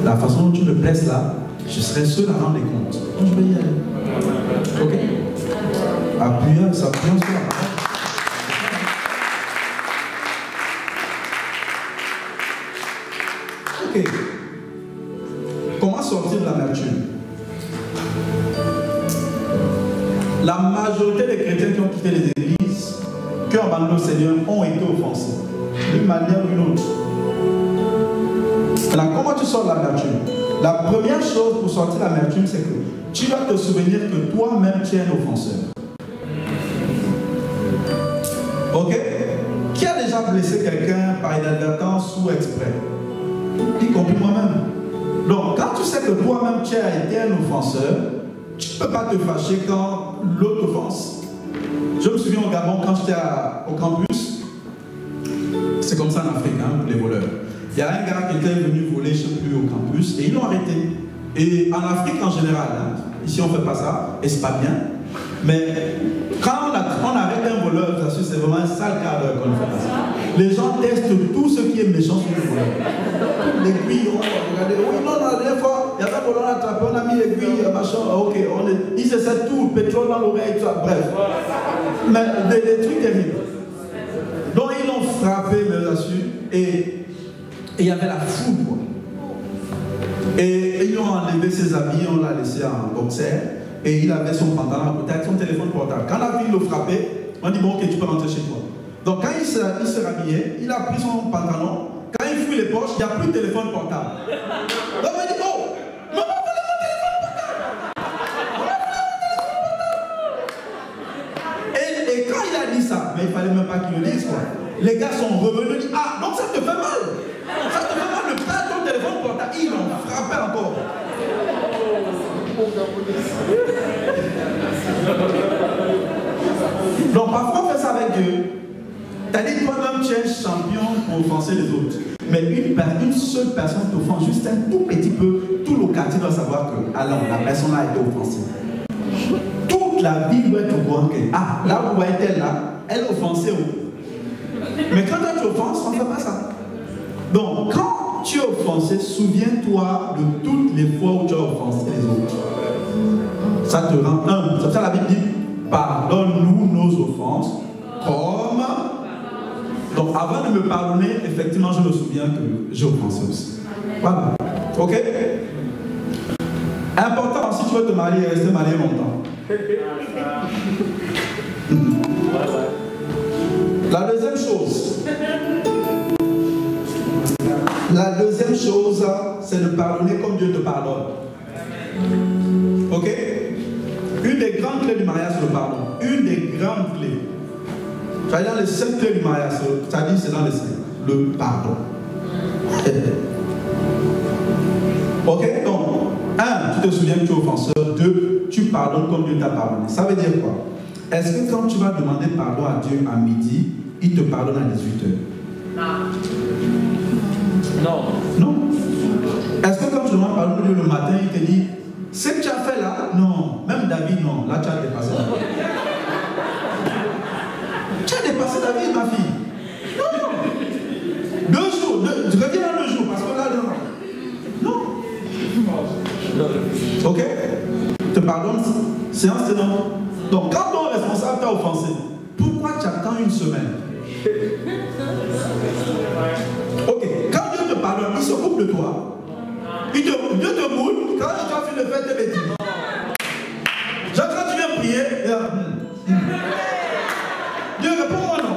la façon dont tu me places là, je serai seul à rendre les comptes. Donc je vais y aller. Ok? Appuyons sur la parole. Ok. Comment sortir de l'amertume? La majorité des chrétiens qui ont quitté les églises, qui ont abandonné le Seigneur, ont été offensés, d'une manière ou d'une autre. Alors, comment tu sors de l'amertume? La première chose pour sortir de l'amertume, c'est que tu vas te souvenir que toi-même tu es un offenseur. Ok? Qui a déjà blessé quelqu'un par inadvertance ou exprès? Y compris moi-même. Donc, quand tu sais que toi-même tu as été un offenseur, tu ne peux pas te fâcher quand l'autre offense. Je me souviens au Gabon, quand j'étais au campus, c'est comme ça en Afrique, hein, pour les voleurs. Il y a un gars qui était venu voler, je ne sais plus, au campus, et ils l'ont arrêté. Et en Afrique en général, hein, ici on ne fait pas ça, et c'est pas bien. Mais quand on arrête un voleur, c'est vraiment un sale cadre qu'on fait ça. Les gens testent tout ce qui est méchant sur le voleur. L'aiguille, on va regarder. Oui, non, la dernière fois, il y avait un voleur attrapé, on a mis l'aiguille, machin, ok, ils essaient tout, le pétrole dans l'oreille, tout ça, bref. Mais des trucs terribles. Donc ils l'ont frappé, bien sûr, et il y avait la foule, quoi. Et ils ont enlevé ses habits, on l'a laissé en boxer. Et il avait son pantalon à côté avec son téléphone portable. Quand la ville le frappait, on dit bon ok, tu peux rentrer chez toi. Donc quand il s'est rhabillé, il a pris son pantalon. Quand il fouille les poches, il n'y a plus de téléphone portable. Donc il dit oh, maman, volez mon téléphone portable. Et quand il a dit ça, mais il ne fallait même pas qu'il le dise quoi. Les gars sont revenus et disent ah, donc ça te fait mal. Ça te fait mal de perdre ton téléphone portable. Ils l'ont frappé encore. Donc parfois on fait ça avec Dieu. C'est-à-dire toi-même tu es champion pour offenser les autres. Mais une seule personne t'offense juste un tout petit peu, tout le quartier doit savoir que alors la personne a été offensée. Toute la ville doit être au courant que ah, là où est-elle là, elle offensait où. Mais quand toi tu offenses, on ne fait pas ça. Donc quand tu es offensé, souviens-toi de toutes les fois où tu as offensé les autres. Ça te rend humble. C'est pour ça que la Bible dit pardonne-nous nos offenses comme. Donc avant de me pardonner, effectivement, je me souviens que j'ai offensé aussi. Voilà. Ok? Important, si tu veux te marier, rester marié longtemps. La deuxième chose, c'est de pardonner comme Dieu te pardonne. clés du mariage, c'est le pardon. Une des grandes clés. Tu vas dans les 5 clés du mariage, ça dit c'est dans les 5. Le pardon. Ok, donc, 1, tu te souviens que tu es offenseur. 2, tu pardonnes comme Dieu t'a pardonné. Ça veut dire quoi? Est-ce que quand tu vas demander pardon à Dieu à midi, il te pardonne à 18h? Non. Non. Est-ce que quand tu demandes pardon à Dieu le matin, il te dit, ce que tu as fait là? Non. Même David, non. Là, tu as dépassé la vie. Tu as dépassé ta vie, ma fille. Non. 2 jours. Je reviens dans 2 jours, parce que là, non. Ok? Te pardonne, séance de non. Donc, quand ton responsable t'a offensé, pourquoi tu attends une semaine? Ok, quand Dieu te pardonne, il s'occupe de toi. Dieu te moule quand tu as fini de faire tes bêtises. Genre, quand tu viens prier, Dieu répond-moi non.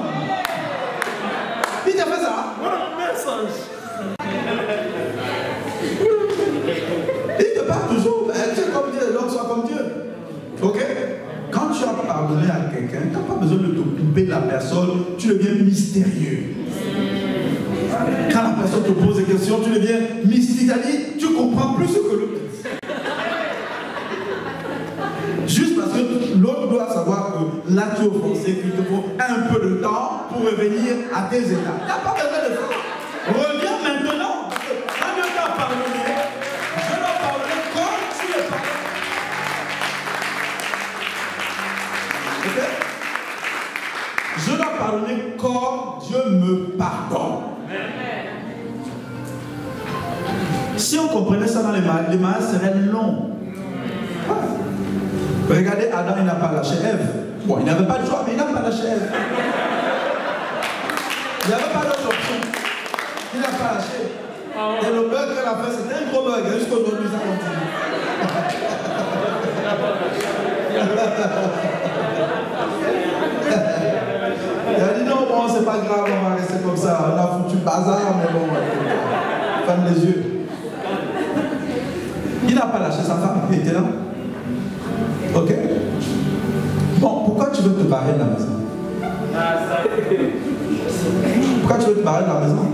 Il t'a fait ça? Il te parle toujours. Tu es comme Dieu, l'homme soit comme Dieu. Ok? Quand tu as pardonné à quelqu'un, tu n'as pas besoin de t'occuper de la personne, tu deviens mystérieux. Quand la personne te pose des questions, tu deviens mystique, c'est-à-dire tu comprends plus ce que l'autre dit. Juste parce que l'autre doit savoir que là tu es offensé, qu'il te faut un peu de temps pour revenir à tes états. Tu n'as pas besoin de ça. Reviens maintenant. Quand Dieu t'a pardonné, je dois pardonner comme tu le pardonnes. Okay? Je dois pardonner comme Dieu me pardonne. Si on comprenait ça dans les mariages seraient longs. Regardez, Adam, il n'a pas lâché Ève. Bon, il n'avait pas de choix, mais il n'a pas lâché Ève. Il n'y avait pas d'autre option. Il n'a pas lâché. Et le bug qu'elle a fait, c'était un gros bug. Jusqu'aujourd'hui, ça continue. Il a dit non, bon, c'est pas grave, on va rester comme ça. On a foutu bazar, mais bon, ferme les yeux. Il n'a pas lâché sa femme, il était là. Ok? Bon, pourquoi tu veux te barrer de la maison? Pourquoi tu veux te barrer de la maison?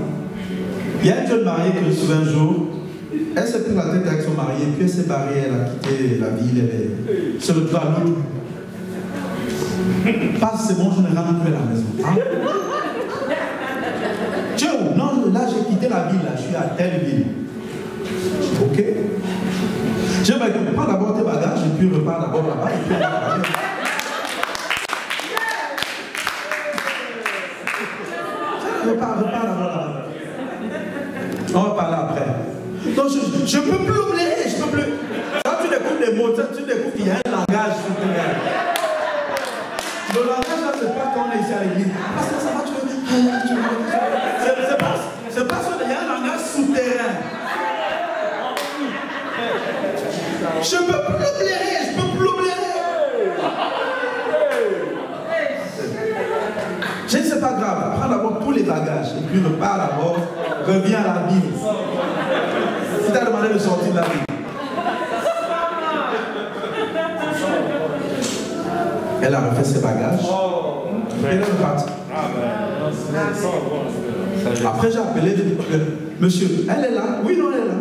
Il y a une jeune mariée que je suis un jour, elle s'est pris la tête avec son mari, puis elle s'est barrée, elle a quitté la ville, elle se retrouve à l'autre. Parce que c'est bon, je ne rentre plus à la maison. Hein? Tu es où? Non, là j'ai quitté la ville, là, je suis à telle ville. Ok? Je vais écouter, prends d'abord tes bagages et puis repars d'abord là-bas et puis on va parler. Repars d'abord là-bas. On va parler après. Donc je ne peux plus oublier, je ne peux plus. Quand tu découvres des mots, tu découvres qu'il y a un langage souterrain. Le langage là, c'est pas quand on est ici à l'église. Parce que ça va, tu veux. C'est pas ça, il y a un langage souterrain. Je ne peux plus le blairer, je ne peux plus le blairer. Je ne sais pas grave, prends d'abord tous les bagages et puis repars d'abord, reviens à la Bible. Si tu as demandé de sortir de la Bible. Elle a refait ses bagages. Elle est repartie. Après j'ai appelé monsieur, elle est là? Oui, non, elle est là.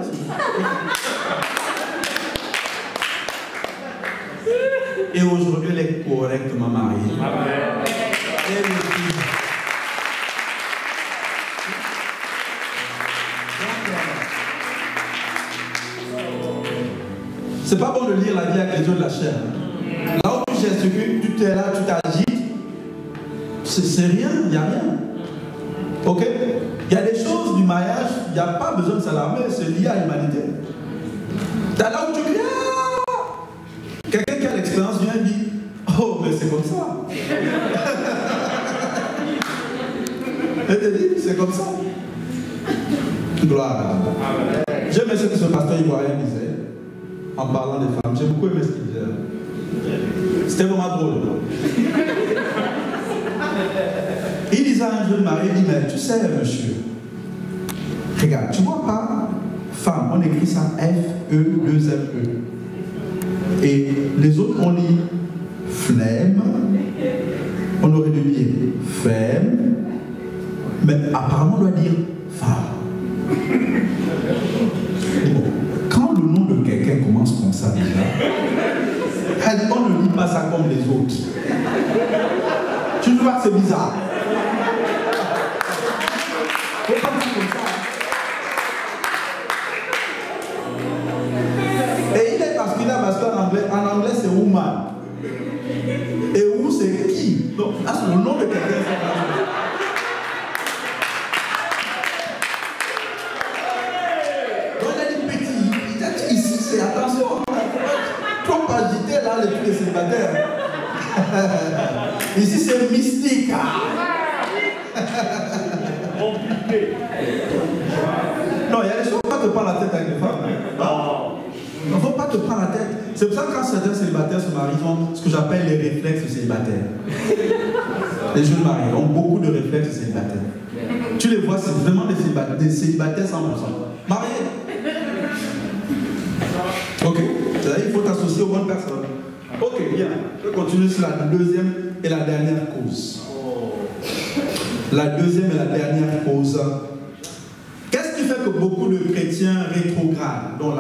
Et aujourd'hui, elle est correctement mariée. Elle est... C'est pas bon de lire la vie avec les yeux de la chair. Là où tu gesticules, tu es là, tu t'agites, c'est rien, il n'y a rien. Ok? Il y a des choses du mariage, il n'y a pas besoin de s'alarmer, c'est lié à l'humanité. Tu es là où tu cries. Quelqu'un qui a l'expérience vient et dit, oh, mais c'est comme ça. Elle te dit, c'est comme ça. Gloire à Dieu. J'aime ce que ce pasteur ivoirien disait en parlant des femmes. J'ai beaucoup aimé ce qu'il disait. C'était vraiment drôle. Il disait à un jeune mari, il dit, mais tu sais, monsieur, regarde, tu vois pas femme, on écrit ça F-E-2-F-E. Et les autres, on lit flemme. On aurait dû dire femme, mais apparemment on doit dire femme. Bon, quand le nom de quelqu'un commence comme ça déjà, on ne lit pas ça comme les autres. Tu vois que c'est bizarre. Faut pas dire comme ça. Et il est masculin parce qu'en anglais c'est woman. Et où c'est qui? Donc, c'est le nom de quelqu'un. Donc il a dit petit. Il a dit ici c'est attention. Trop agité là les célibataires. Ici c'est mystique. Non, il y a des choses, il ne faut pas te prendre la tête avec les femmes. Il ne faut pas te prendre la tête. C'est pour ça que quand certains célibataires se marient, ils ont ce que j'appelle les réflexes célibataires. Les jeunes mariés ont beaucoup de réflexes célibataires. Tu les vois, c'est vraiment des célibataires 100%. Mariés. Ok. C'est-à-dire qu'il faut t'associer aux bonnes personnes. Ok, bien. Je vais continuer sur la deuxième et la dernière cause. La deuxième et la dernière cause. Qu'est-ce qui fait que beaucoup de chrétiens rétrogradent? Donc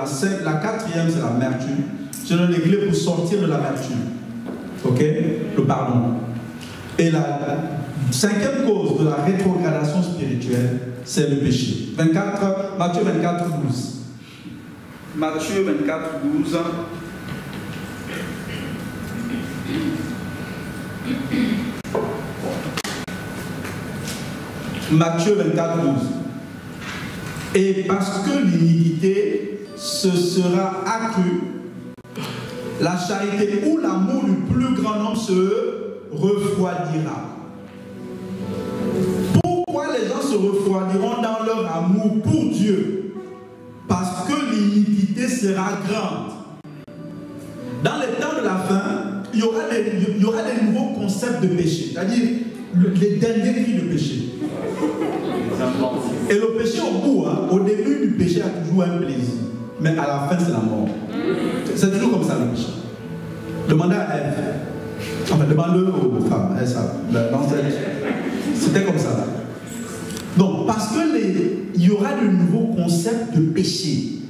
la quatrième, c'est l'amertume. Je donne les clés pour sortir de l'amertume. Ok? Le pardon. Et la cinquième cause de la rétrogradation spirituelle, c'est le péché. Matthieu 24, 12. Matthieu 24, 12. Matthieu 24, 12. Et parce que l'iniquité se sera accrue, la charité ou l'amour du plus grand nombre se refroidira. Pourquoi les gens se refroidiront dans leur amour pour Dieu? Parce que l'iniquité sera grande. Dans les temps de la fin, il y aura des nouveaux concepts de péché, c'est-à-dire les derniers cris de péché. Et le péché au bout, au début du péché a toujours un plaisir, mais à la fin c'est la mort. C'est toujours comme ça le péché. Demandez à Ève, enfin demandez aux femmes, c'était comme ça. Donc parce que il y aura de nouveaux concepts de péché.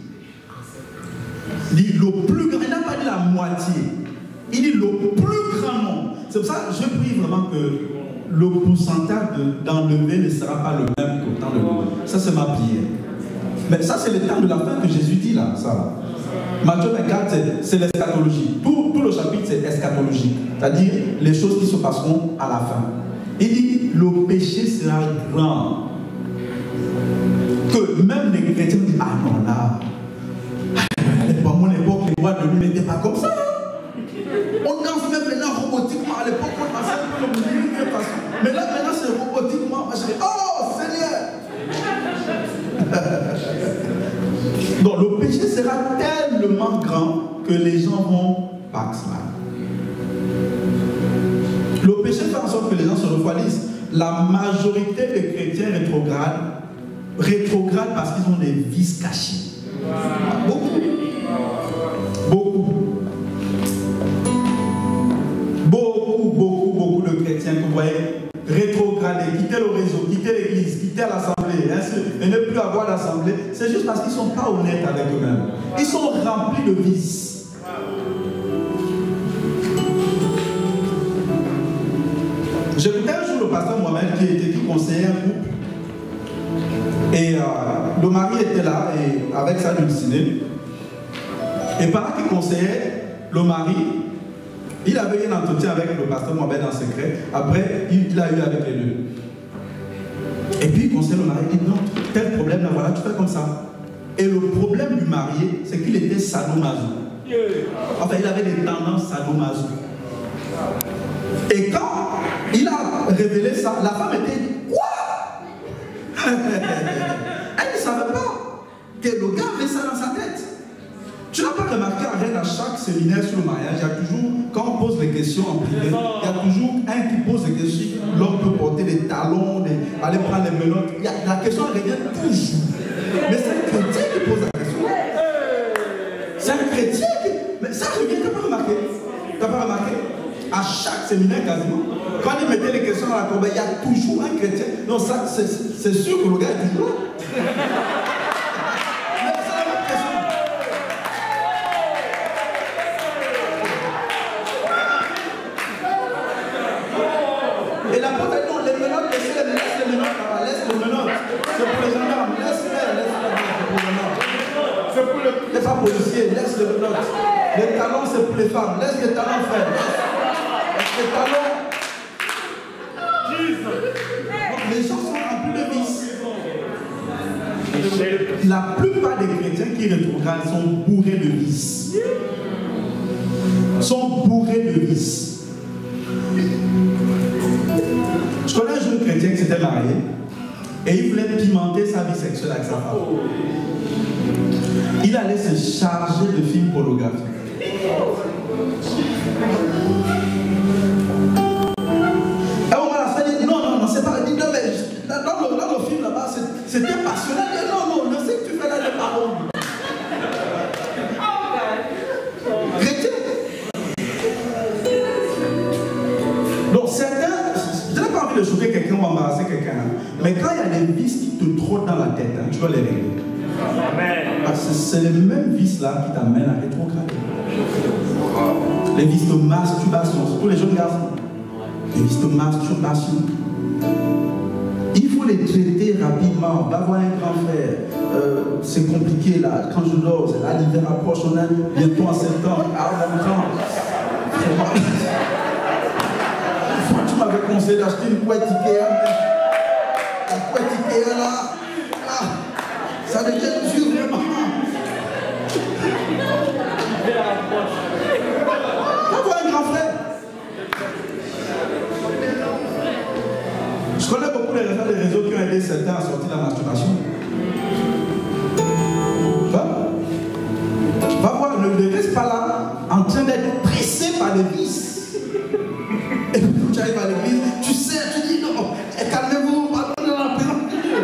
Il dit le plus grand, il n'a pas dit la moitié, il dit le plus grand nombre. C'est pour ça que je prie vraiment que le pourcentage d'enlever ne sera pas le même qu'au temps de l'enlever. Ça, c'est ma prière. Mais ça, c'est le temps de la fin que Jésus dit là. Ça. Matthieu 24, c'est l'eschatologie. Tout le chapitre, c'est eschatologique. C'est-à-dire les choses qui se passeront à la fin. Il dit, le péché sera grand. Que même les chrétiens disent, ah non, là, à mon époque, les voix de lui n'étaient pas comme ça. On danse même maintenant robotiquement. À l'époque, on dansait un peu de façon. Mais là, maintenant, c'est robotiquement. Je dis, oh, Seigneur! Donc, le péché sera tellement grand que les gens vont backslide. Le péché fait en sorte que les gens se refroidissent. La majorité des chrétiens rétrogradent parce qu'ils ont des vices cachés. Beaucoup. Beaucoup de chrétiens que vous voyez rétrograder, quitter le réseau, quitter l'église, quitter l'assemblée, et ne plus avoir d'assemblée, c'est juste parce qu'ils ne sont pas honnêtes avec eux-mêmes. Ils sont remplis de vices. J'écoutais un jour le pasteur Mohamed qui conseillait un couple. Et le mari était là et avec sa dulcinée. Et pendant qu'il conseillait le mari, il avait eu un entretien avec le pasteur Mohamed en secret. Après, il a eu avec les deux. Et puis il conseille le mari, il dit non, tel problème là, voilà, tu fais comme ça. Et le problème du marié, c'est qu'il était sadomaso. Enfin, il avait des tendances sadomaso. Et quand il a révélé ça, la femme était dit, quoi? Elle ne savait pas que le gars avait ça dans sa tête. Tu n'as pas remarqué à chaque séminaire sur le mariage, il y a toujours, quand on pose des questions en privé, il y a toujours un qui pose des questions. L'homme peut porter des talons, aller prendre les menottes. La question revient toujours. Mais c'est un chrétien qui pose la question. C'est un chrétien qui. Mais ça revient, tu n'as pas remarqué? Tu n'as pas remarqué? À à chaque séminaire quasiment, quand il mettait les questions dans la corbeille, il y a toujours un chrétien. Non, ça, c'est sûr que le gars est toujours là. Mais c'est la même question. Et la porte dit non, les menottes, laisse les menottes là-bas, laisse les menottes. C'est pour les gendarmes, laisse-les, c'est pour les femmes policiers, laisse les menottes. Les talons, c'est pour les femmes, laisse les talons faire. Laisse les talons. Les gens sont remplis de vices. La plupart des chrétiens qui rétrogradent sont bourrés de vices. Sont bourrés de vices. Je connais un jeune chrétien qui s'était marié et il voulait pimenter sa vie sexuelle avec sa femme. Il allait se charger de films pornographiques. C'est pas dit, non, mais dans le film là-bas, c'était passionnant. Non, ne sais que tu fais là des paroles. Chrétien. Donc certains, je n'ai pas envie de choquer quelqu'un ou embarrasser quelqu'un, mais quand il y a des vices qui te trottent dans la tête, hein, tu dois les régler. Parce que c'est les mêmes vices là qui t'amènent à rétrograder. Les vices de masturbation, surtout les jeunes garçons. Les vices de masturbation. Il faut les traiter rapidement. Va voir un grand frère. C'est compliqué là. Quand je dors, l'hiver approche, on est bientôt en septembre. Ah, mon temps. Tu m'avais conseillé d'acheter une couette Ikea. La couette Ikea là. Ah, ça devient dur vraiment. Va voir un grand frère. Je connais beaucoup les réseaux qui ont aidé certains à sortir de la masturbation. Va voir, ne reste pas là en train d'être pressé par des vices. Et puis tu arrives à l'église, tu sais, tu dis non, calmez-vous, pardonnez la présence de Dieu.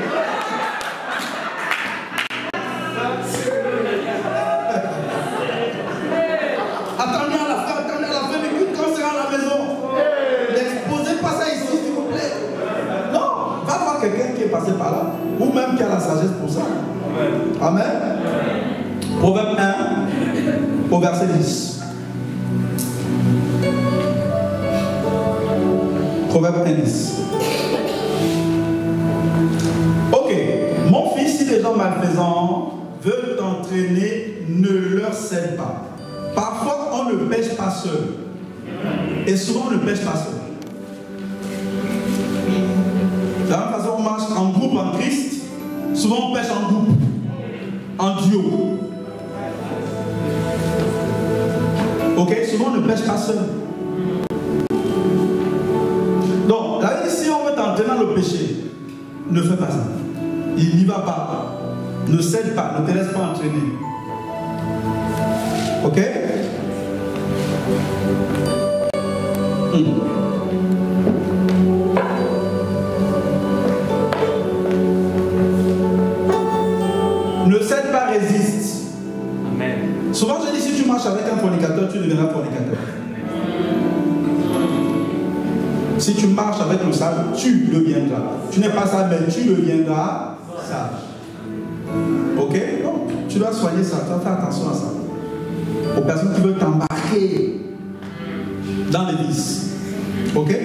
Attendez à la fin du culte quand on sera à la maison. N'exposez pas ça ici, s'il vous plaît. Non, va voir quelqu'un qui est passé par là, ou même qui a la sagesse pour ça. Amen. Proverbe 1, au verset 10. Proverbe 1, 10. Ok, mon fils, si les gens malfaisants veulent t'entraîner, ne leur cède pas. Parfois, on ne pêche pas seul. Et souvent, on ne pêche pas seul. De la même façon, on marche en groupe en Christ. Souvent, on pêche en groupe, en duo. Ok, souvent, on ne pêche pas seul. Donc, là, si on veut t'entraîner dans le péché, ne fais pas ça. Il n'y va pas. Ne cède pas, ne te laisse pas entraîner. Ok? Ne cède pas, résiste. Amen. Souvent je dis, si tu marches avec un fornicateur, tu deviendras fornicateur. Si tu marches avec le sage, tu deviendras. Tu n'es pas sage, mais tu deviendras sage. Ok? Donc, tu dois soigner ça, tu dois faire attention à ça. Aux personnes qui veulent t'embarquer dans les vices. Ok?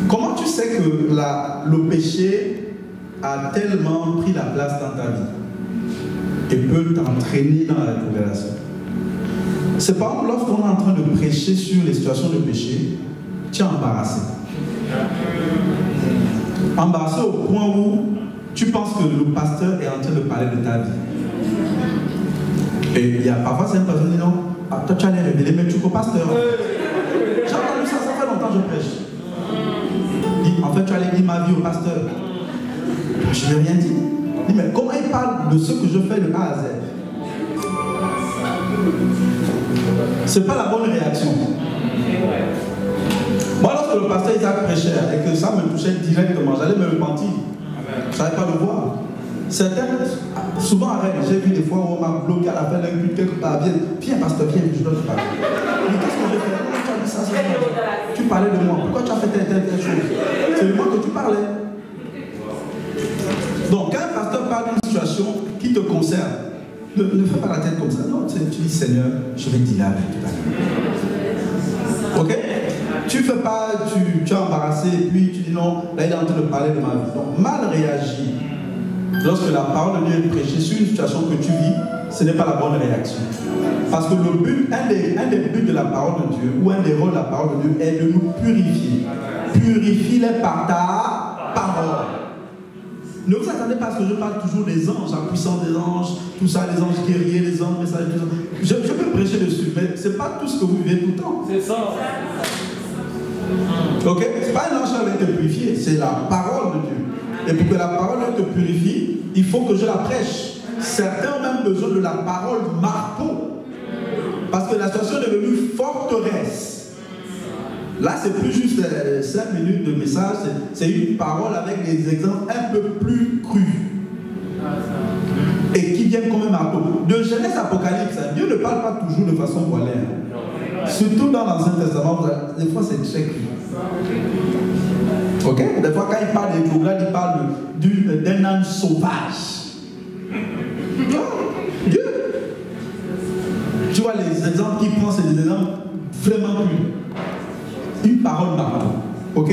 Comment tu sais que le péché a tellement pris la place dans ta vie et peut t'entraîner dans la rétrogradation? C'est par exemple lorsqu'on est en train de prêcher sur les situations de péché, tu es embarrassé. Embarrassé au point où tu penses que le pasteur est en train de parler de ta vie. Et il y a parfois certaines personnes qui disent non, toi tu allais révéler, mais tu es pasteur. J'ai entendu ça, ça fait longtemps que je prêche. En fait, tu allais dire ma vie au pasteur. Je n'ai rien dit. Il dit, mais comment il parle de ce que je fais de A à Z? C'est pas la bonne réaction. Moi, lorsque le pasteur Isaac prêchait et que ça me touchait directement, j'allais me repentir. Je ne savais pas le voir. Certains, souvent arrête, j'ai vu des fois où on m'a bloqué à la fin d'un culte quelque part. Viens, pasteur, viens, je dois te parler. Mais qu'est-ce que j'ai fait? Pourquoi tu as dit ça? Tu parlais de moi. Pourquoi tu as fait telle chose? C'est de moi que tu parlais. Donc, quand un pasteur parle d'une situation qui te concerne, ne fais pas la tête comme ça. Non, tu dis, Seigneur, je vais te dire avec tout à l'heure. Ok? Tu fais pas, tu es embarrassé et puis tu dis non, là il est en train de parler de ma vie. Donc, mal réagir lorsque la parole de Dieu est prêchée sur une situation que tu vis, ce n'est pas la bonne réaction. Parce que le but, un des buts de la parole de Dieu, ou un des rôles de la parole de Dieu, est de nous purifier. Purifie-les par ta parole. Ne vous attendez pas à ce que je parle toujours des anges, la puissance des anges, tout ça, les anges guerriers, les anges messagers, tout ça. Je peux prêcher dessus, mais ce n'est pas tout ce que vous vivez tout le temps. C'est ça. Ok? Ce n'est pas un ange qui va te purifier, c'est la parole de Dieu. Et pour que la parole te purifie, il faut que je la prêche. Certains ont même besoin de la parole marteau. Parce que la situation est devenue forteresse. Là, c'est plus juste 5 minutes de message, c'est une parole avec des exemples un peu plus crus. Et qui viennent comme un marteau. De Genèse Apocalypse, Dieu ne parle pas toujours de façon voilée. Surtout dans l'Ancien Testament, des fois c'est très cru. Ok? Des fois, quand il parle des troubles, il parle d'un âne sauvage. Dieu. Tu vois, les exemples qu'il prend, c'est des exemples vraiment crus. Une parole marteau. Ok?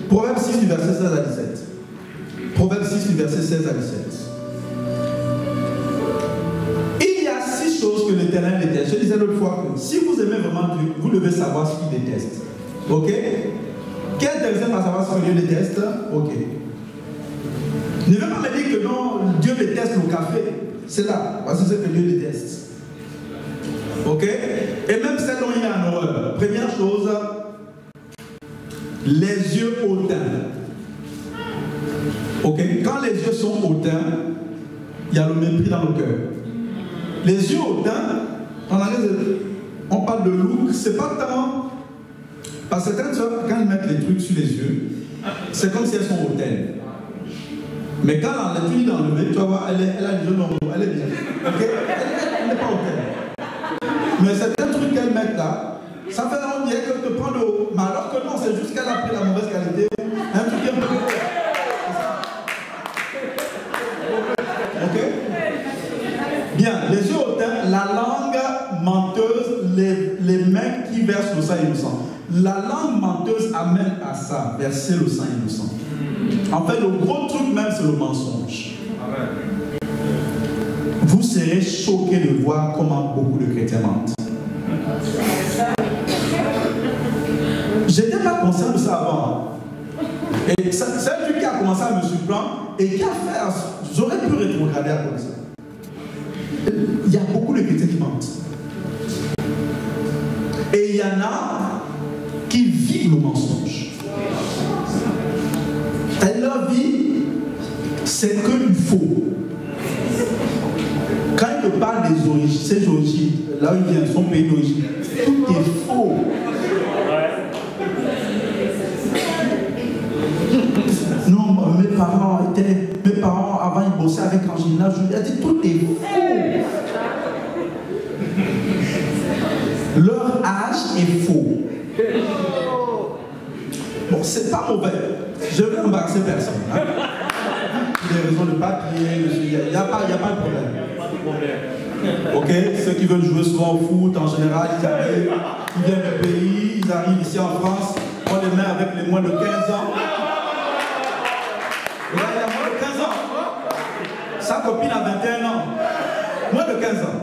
Proverbe 6 du verset 16 à 17. Proverbe 6 du verset 16 à 17. Il y a 6 choses que l'Éternel déteste. Je disais l'autre fois que si vous aimez vraiment Dieu, vous devez savoir ce qu'il déteste. Ok? Qui est intéressé par savoir ce que Dieu déteste? Ok. Ne veux pas me dire que non, Dieu déteste le café. C'est là. Voici ce que Dieu déteste. Ok? Et même celle dont il y a en horreur. Première chose, les yeux hautains. Ok? Quand les yeux sont hautains, il y a le mépris dans le cœur. Les yeux hautains, on parle de look, c'est pas tant. Parce que certaines soeurs, quand elles mettent les trucs sur les yeux, c'est comme si elles sont hautaines. Mais quand tu dis d'enlever, tu vas voir, elle a les yeux normaux, elle est bien. Ok? Elle n'est pas hautaine. Mais certains trucs qu'elles mettent là, ça fait on dirait qu'elle te prend le haut. Mais alors que non, c'est juste qu'elle a pris la mauvaise qualité. Un truc un peu plus haut. Ok? Bien, les yeux hautains, la langue menteuse, les mains qui versent le sang innocent. La langue menteuse amène à ça, verser le sang innocent. En fait, le gros truc même, c'est le mensonge. Vous serez choqués de voir comment beaucoup de chrétiens mentent. J'étais pas conscient de ça avant. Et c'est un truc qui a commencé à me surprendre et qui a fait. J'aurais pu rétrograder à cause de ça. Il y a beaucoup de chrétiens qui mentent. Et il y en a qui vivent le mensonge. Et leur vie, c'est que du faux. Quand il te parle des origines, ses origines, là où il vient, son pays d'origine, tout est faux. Non, mes parents avant ils bossaient avec Angelina Jolie. Elle dit tout est faux. Leur âge est faux. Bon, c'est pas mauvais. Je ne vais embarrasser personne. Hein. Pour des raisons de papier, il n'y a pas de problème. Ok, ceux qui veulent jouer souvent au foot, en général, ils arrivent, ils viennent du pays, ils arrivent ici en France, on les met avec les moins de 15 ans. Et là, il y a moins de 15 ans. Sa copine a 21 ans. Moins de 15 ans.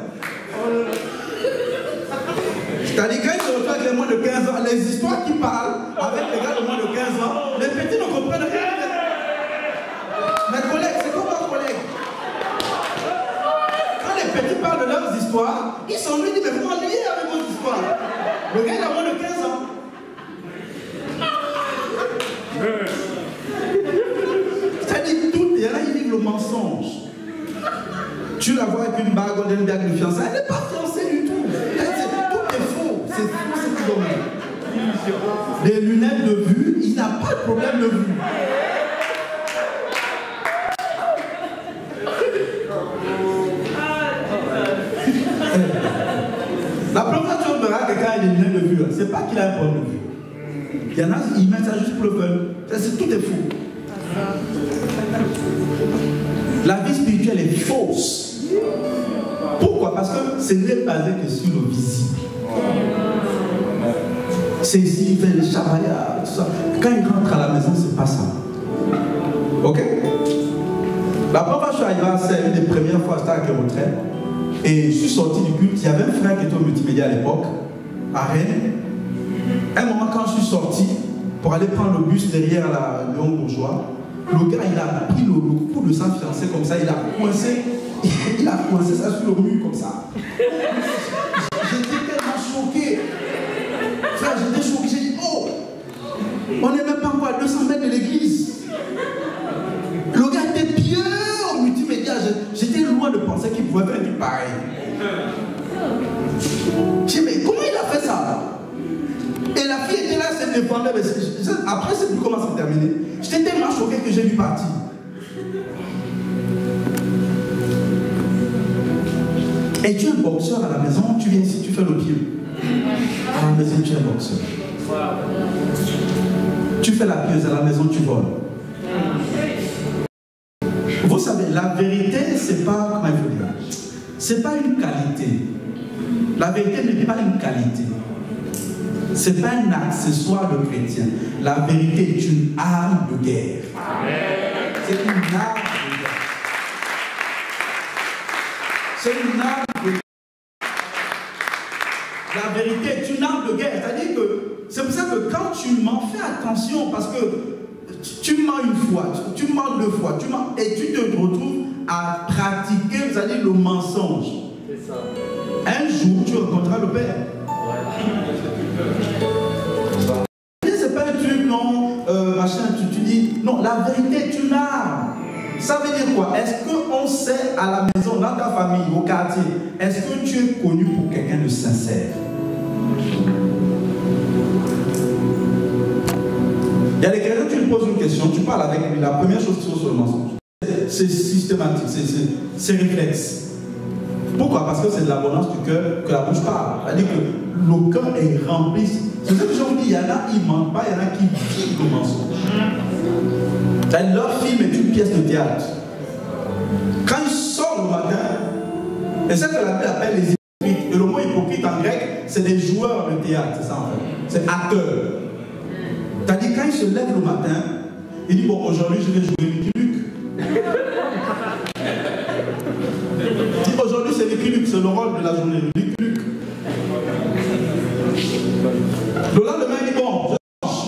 C'est-à-dire quand ils se retrouvent avec les moins de 15 ans, les histoires qui parlent avec les gars de moins de 15 ans, les petits ne comprennent rien. Mes collègues, c'est comme leurs collègues. Quand les petits parlent de leurs histoires, ils sont venus dire, mais vous m'ennuyez avec vos histoires. Le gars il a moins de 15 ans. C'est-à-dire tout, il y en a qui vivent le mensonge. Tu la vois avec une bague, une bague de fiançailles, elle n'est pas fiancée du tout. Tout est faux. C'est faux, c'est tout dommage. Les lunettes de vue, il n'a pas de problème de vue. La première fois que tu verras quelqu'un a des lunettes de vue, c'est pas qu'il a un problème de vue. Il y en a, ils mettent ça juste pour le fun. Tout est faux. La vie spirituelle est fausse. Pourquoi? Parce que ce n'est basé que sur le visible. C'est ici, il fait les chabayas, tout ça. Quand il rentre à la maison, c'est pas ça. Ok? La première fois que je suis arrivé à Sèvres, une des premières fois, c'était avec le retrait. Et je suis sorti du culte. Il y avait un frère qui était au multimédia à l'époque, à Rennes. Un moment, quand je suis sorti pour aller prendre le bus derrière le Léon Bourgeois, le gars, il a pris le cou de sa fiancée comme ça, il a coincé ça sur le mur comme ça. J'étais tellement choqué. Frère, j'étais choqué. J'ai dit, oh, on n'est même pas encore à 200 mètres de l'église. Le gars était pieux au multimédia. J'étais loin de penser qu'il pouvait faire du pareil. J'ai dit, mais comment il a fait ça? Et la fille était là, elle se défendait. Après, c'est plus comment ça s'est terminé. J'étais tellement choqué que j'ai dû partir. Et tu es un boxeur à la maison, tu viens ici, tu fais le pied. À la maison, tu es un boxeur. Tu fais la pieuse, à la maison, tu voles. Vous savez, la vérité, c'est pas, comment il faut dire, c'est pas une qualité. La vérité n'est pas une qualité. C'est pas un accessoire de chrétien. La vérité est une arme de guerre. C'est une arme de guerre. C'est une arme de guerre. La vérité est une arme de guerre. C'est-à-dire que c'est pour ça que quand tu mens, fais attention parce que tu mens une fois, tu mens deux fois, tu mens et tu te retrouves à pratiquer, c'est-à-dire le mensonge. C'est ça. Un jour, tu rencontreras le Père. C'est pas un truc, non, machin, tu dis, non, la vérité est une arme. Ça veut dire quoi? Est-ce qu'on sait à la maison, dans ta famille, au quartier, est-ce que tu es connu pour quelqu'un de sincère? Il y a des chrétiens, tu lui poses une question, tu parles avec lui, la première chose qui sort sur le mensonge. C'est systématique, c'est réflexe. Pourquoi? Parce que c'est de l'abondance du cœur que la bouche parle. C'est-à-dire que le cœur est rempli. C'est ce que je vous dis, il y en a qui ne mentent pas, il y en a qui vivent le mensonge. Leur film est une pièce de théâtre. Quand il sort le matin, et c'est ce que la Bible appelle les hypocrites. Et le mot hypocrite en grec, c'est des joueurs de théâtre, c'est ça en fait. C'est acteur. C'est-à-dire quand il se lève le matin, il dit bon aujourd'hui je vais jouer Lucky Luke. Aujourd'hui c'est Lucky Luke, c'est le rôle de la journée. Lucky Luke. Le lendemain il dit bon, je change.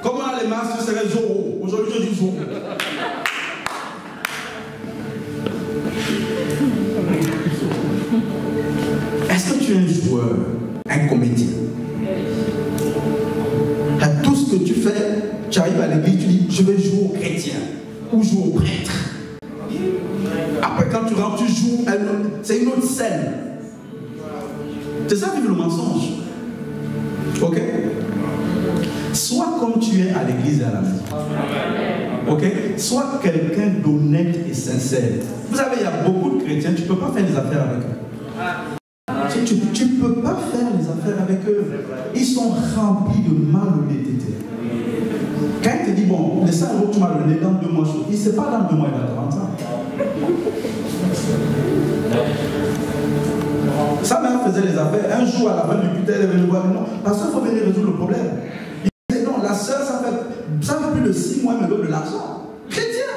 Comme on a les masques, ce serait Zorro. Aujourd'hui je dis Zorro. Est-ce que tu es un joueur, un comédien? Tout ce que tu fais, tu arrives à l'église, tu dis je vais jouer au chrétien ou jouer au prêtre. Après quand tu rentres, tu joues, c'est une autre scène. C'est ça vivre le mensonge. Ok? Sois comme tu es à l'église et à la maison. Ok? Sois quelqu'un d'honnête et sincère. Vous savez, il y a beaucoup de chrétiens, tu ne peux pas faire des affaires avec eux. Tu ne peux pas faire les affaires avec eux. Ils sont remplis de malhonnêteté. Quand il te dit, bon, les 5 euros que tu m'as donné dans 2 mois, il ne sait pas dans 2 mois, il va te rendre ça. Sa mère faisait les affaires. Un jour, à la fin du culte, elle est venue voir, non, parce qu'il faut venir résoudre le problème. Il disait, non, la soeur, ça fait plus de 6 mois, elle me donne de l'argent. Chrétien.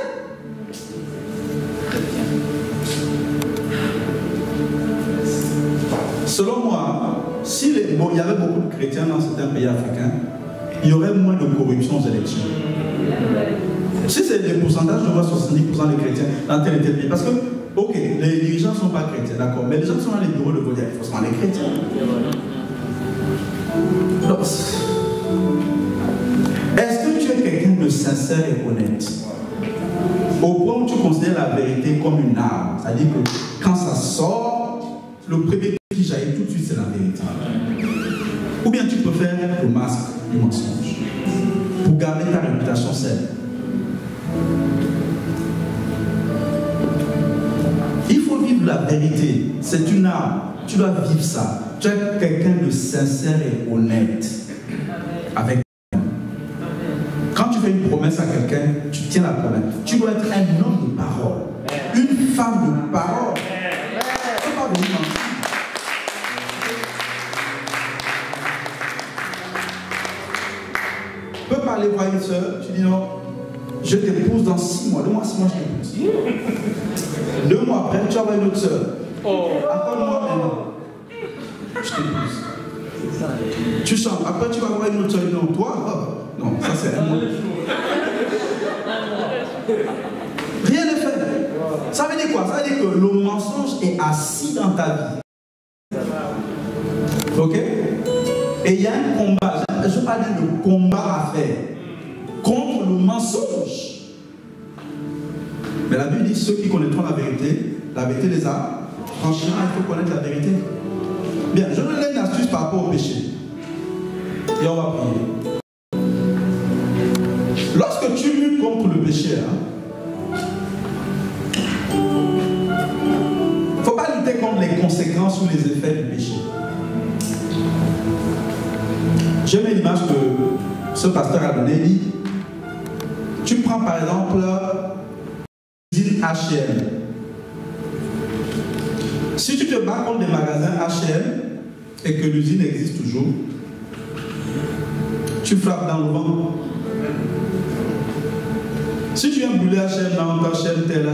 Selon moi, si il y avait beaucoup de chrétiens dans certains pays africains, il y aurait moins de corruption aux élections. Si c'est des pourcentages, je vois 70% des chrétiens dans tel et tel pays. Parce que, ok, les dirigeants ne sont pas chrétiens, d'accord, mais les gens qui sont dans les bureaux de vote, il faut se rendre les chrétiens. Donc, est-ce que tu es quelqu'un de sincère et honnête? Au point où tu considères la vérité comme une arme, c'est-à-dire que quand ça sort, le premier qui jaillit tout de suite, c'est la vérité. Ou bien tu peux faire le masque du mensonge pour garder ta réputation saine. Il faut vivre la vérité. c'est une arme. Tu dois vivre ça. Tu es quelqu'un de sincère et honnête avec toi. Quand tu fais une promesse à quelqu'un, tu tiens la promesse. Tu dois être un homme de parole, une femme de parole. Tu ne peux pas venir mentir. Tu peux parler voir une soeur, tu dis non, je t'épouse dans 6 mois. 2 mois, 6 mois, je t'épouse. 2 mois après, tu vas voir une autre soeur. Attends-moi maintenant. Je t'épouse. Tu chantes. Après, tu vas voir une autre soeur. Non, toi, non, ça c'est un mot. Rien n'est fait. Ça veut dire quoi? Ça veut dire que le mensonge est assis dans ta vie. Ok? Et il y a un combat. Je parle de combat à faire contre le mensonge. Mais la Bible dit ceux qui connaîtront la vérité les a. Franchement, il faut connaître la vérité. Bien, je vous donne une astuce par rapport au péché. Et on va prier. Lorsque tu luttes contre le péché, il ne faut pas lutter contre les conséquences ou les effets du péché. J'aime l'image que ce pasteur a donnée. Il dit, tu prends par exemple l'usine H&M. Si tu te bats contre des magasins H&M et que l'usine existe toujours, tu frappes dans le vent. Si tu viens brûler H&M dans H&M tel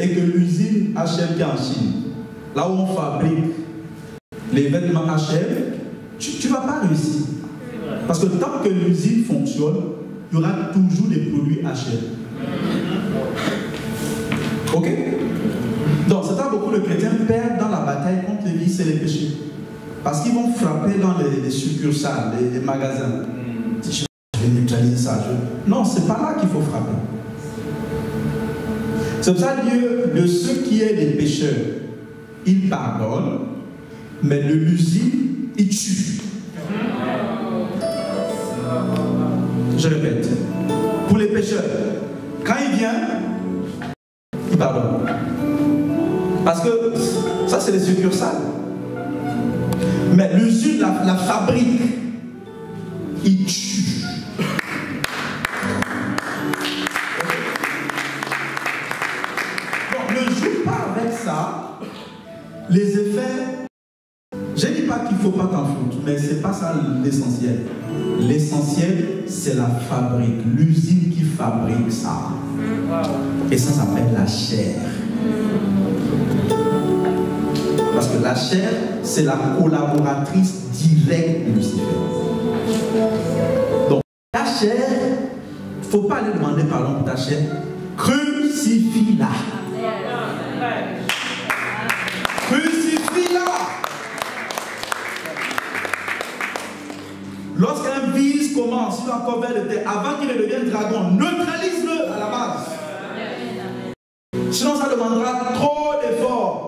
et que l'usine H&M qui est en Chine, là où on fabrique les vêtements H&M, tu ne vas pas réussir. Parce que tant que l'usine fonctionne, il y aura toujours des produits H&M. Ok? Donc, c'est ça beaucoup de chrétiens perdent dans la bataille contre les vices et les péchés. Parce qu'ils vont frapper dans les succursales, les magasins. Je vais neutraliser ça. Non, c'est pas là qu'il faut frapper. C'est pour ça que Dieu, de ceux qui est des pécheurs, il pardonne, mais de l'usine, il tue. Je répète, pour les pécheurs, quand il vient, il pardonne. Parce que ça, c'est les succursales. Mais l'usine, la fabrique, il tue. Donc, ne joue pas avec ça. Les effets, je ne dis pas qu'il ne faut pas t'en foutre, mais ce n'est pas ça l'essentiel. L'essentiel, c'est la fabrique, l'usine qui fabrique ça. Et ça s'appelle la chair. Parce que la chair, c'est la collaboratrice directe de Lucifer. Donc, la chair, il ne faut pas aller demander pardon pour ta chair. Crucifie-la. Crucifie-la. Lorsqu'un vice commence, il va encore vers le terre, avant qu'il ne devienne dragon, neutralise-le à la base. Sinon, ça demandera trop d'efforts.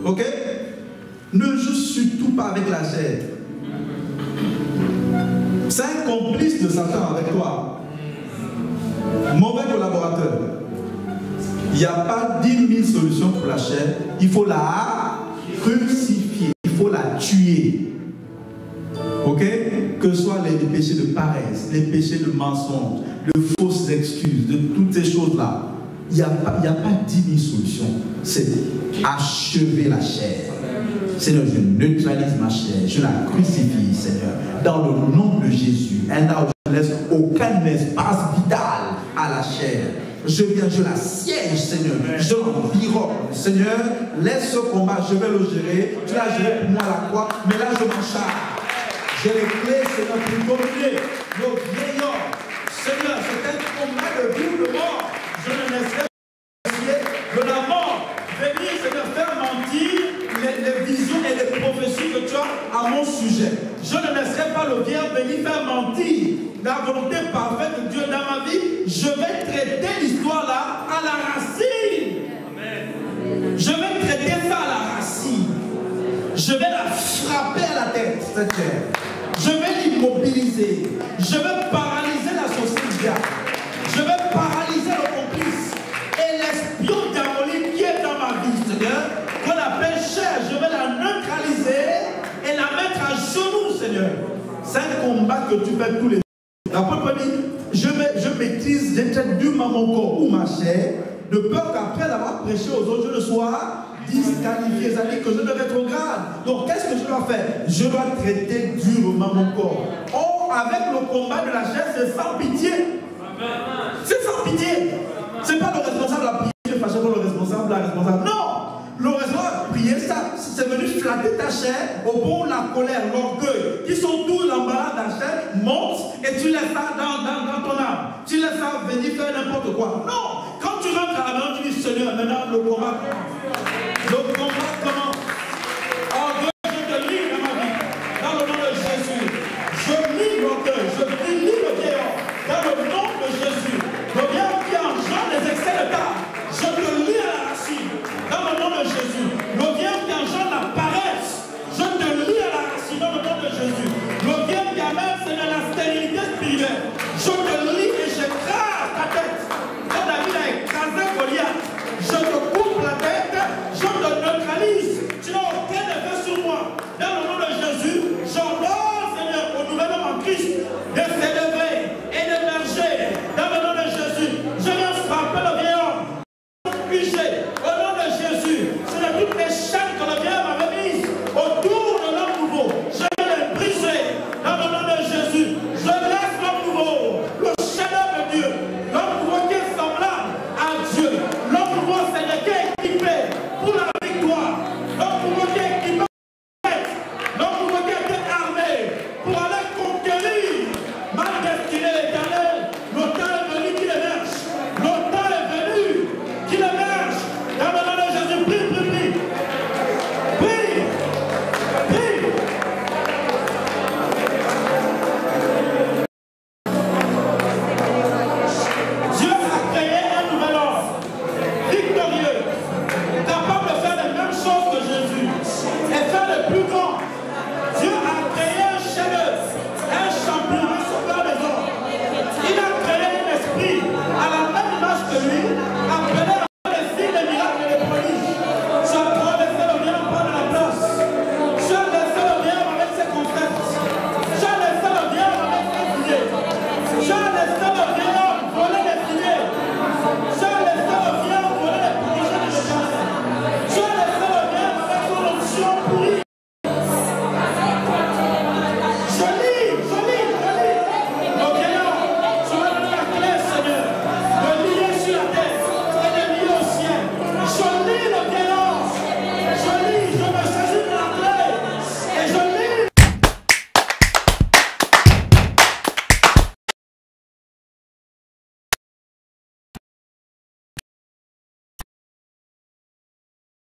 Ok? Ne joue surtout pas avec la chair. C'est un complice de Satan avec toi. Mauvais collaborateur. Il n'y a pas 10 000 solutions pour la chair. Il faut la crucifier. Il faut la tuer. Ok? Que ce soit les péchés de paresse, les péchés de mensonge, de fausses excuses, de toutes ces choses-là. Il n'y a pas 10 000 solutions. C'est achever la chair. Seigneur, je neutralise ma chair. Je la crucifie, Seigneur. Dans le nom de Jésus. Et là, je ne laisse aucun espace vital à la chair. Je viens, je la siège, Seigneur. Je l'environne. Seigneur, laisse ce combat. Je vais le gérer. Tu l'as géré pour moi à la croix. Mais là, je m'en charge. J'ai les clés, Seigneur, pour dominer nos vieillards. Seigneur, c'est un combat de vie ou de mort. Je ne laisserai pas de la mort venir, Seigneur, faire mentir les visions et les prophéties que tu as à mon sujet. Je ne laisserai pas le vieillard venir faire mentir la volonté parfaite de Dieu dans ma vie. Je vais traiter l'histoire là à la racine. Amen. Je vais traiter ça à la racine. Je vais la frapper à la tête, cette terre. Je vais l'immobiliser. Je vais paralyser la société. Je vais paralyser le complice. Et l'espion diabolique qui est dans ma vie, Seigneur, qu'on appelle chair, C'est un combat que tu fais tous les jours. L'apôtre dit, je maîtrise, j'ai peut-être durement mon corps ou ma chair, de peur qu'après avoir prêché aux autres, je ne sois disqualifié, c'est-à-dire que je ne rétrograde. Donc qu'est-ce que je dois faire? Je dois traiter durement mon corps. Or, avec le combat de la chair, c'est sans pitié. C'est sans pitié. Ce n'est pas le responsable à prier, je fâche pour le responsable, la responsable. Non! Le responsable à prier, ça, c'est venu flatter ta chair au point où la colère, l'orgueil, qui sont tous l'embarras de la chair, montent et tu laisses ça dans ton âme. Tu laisses ça venir faire n'importe quoi. Non! Quand tu rentres à la maison, tu dis Seigneur, maintenant le combat commence. Le combat commence.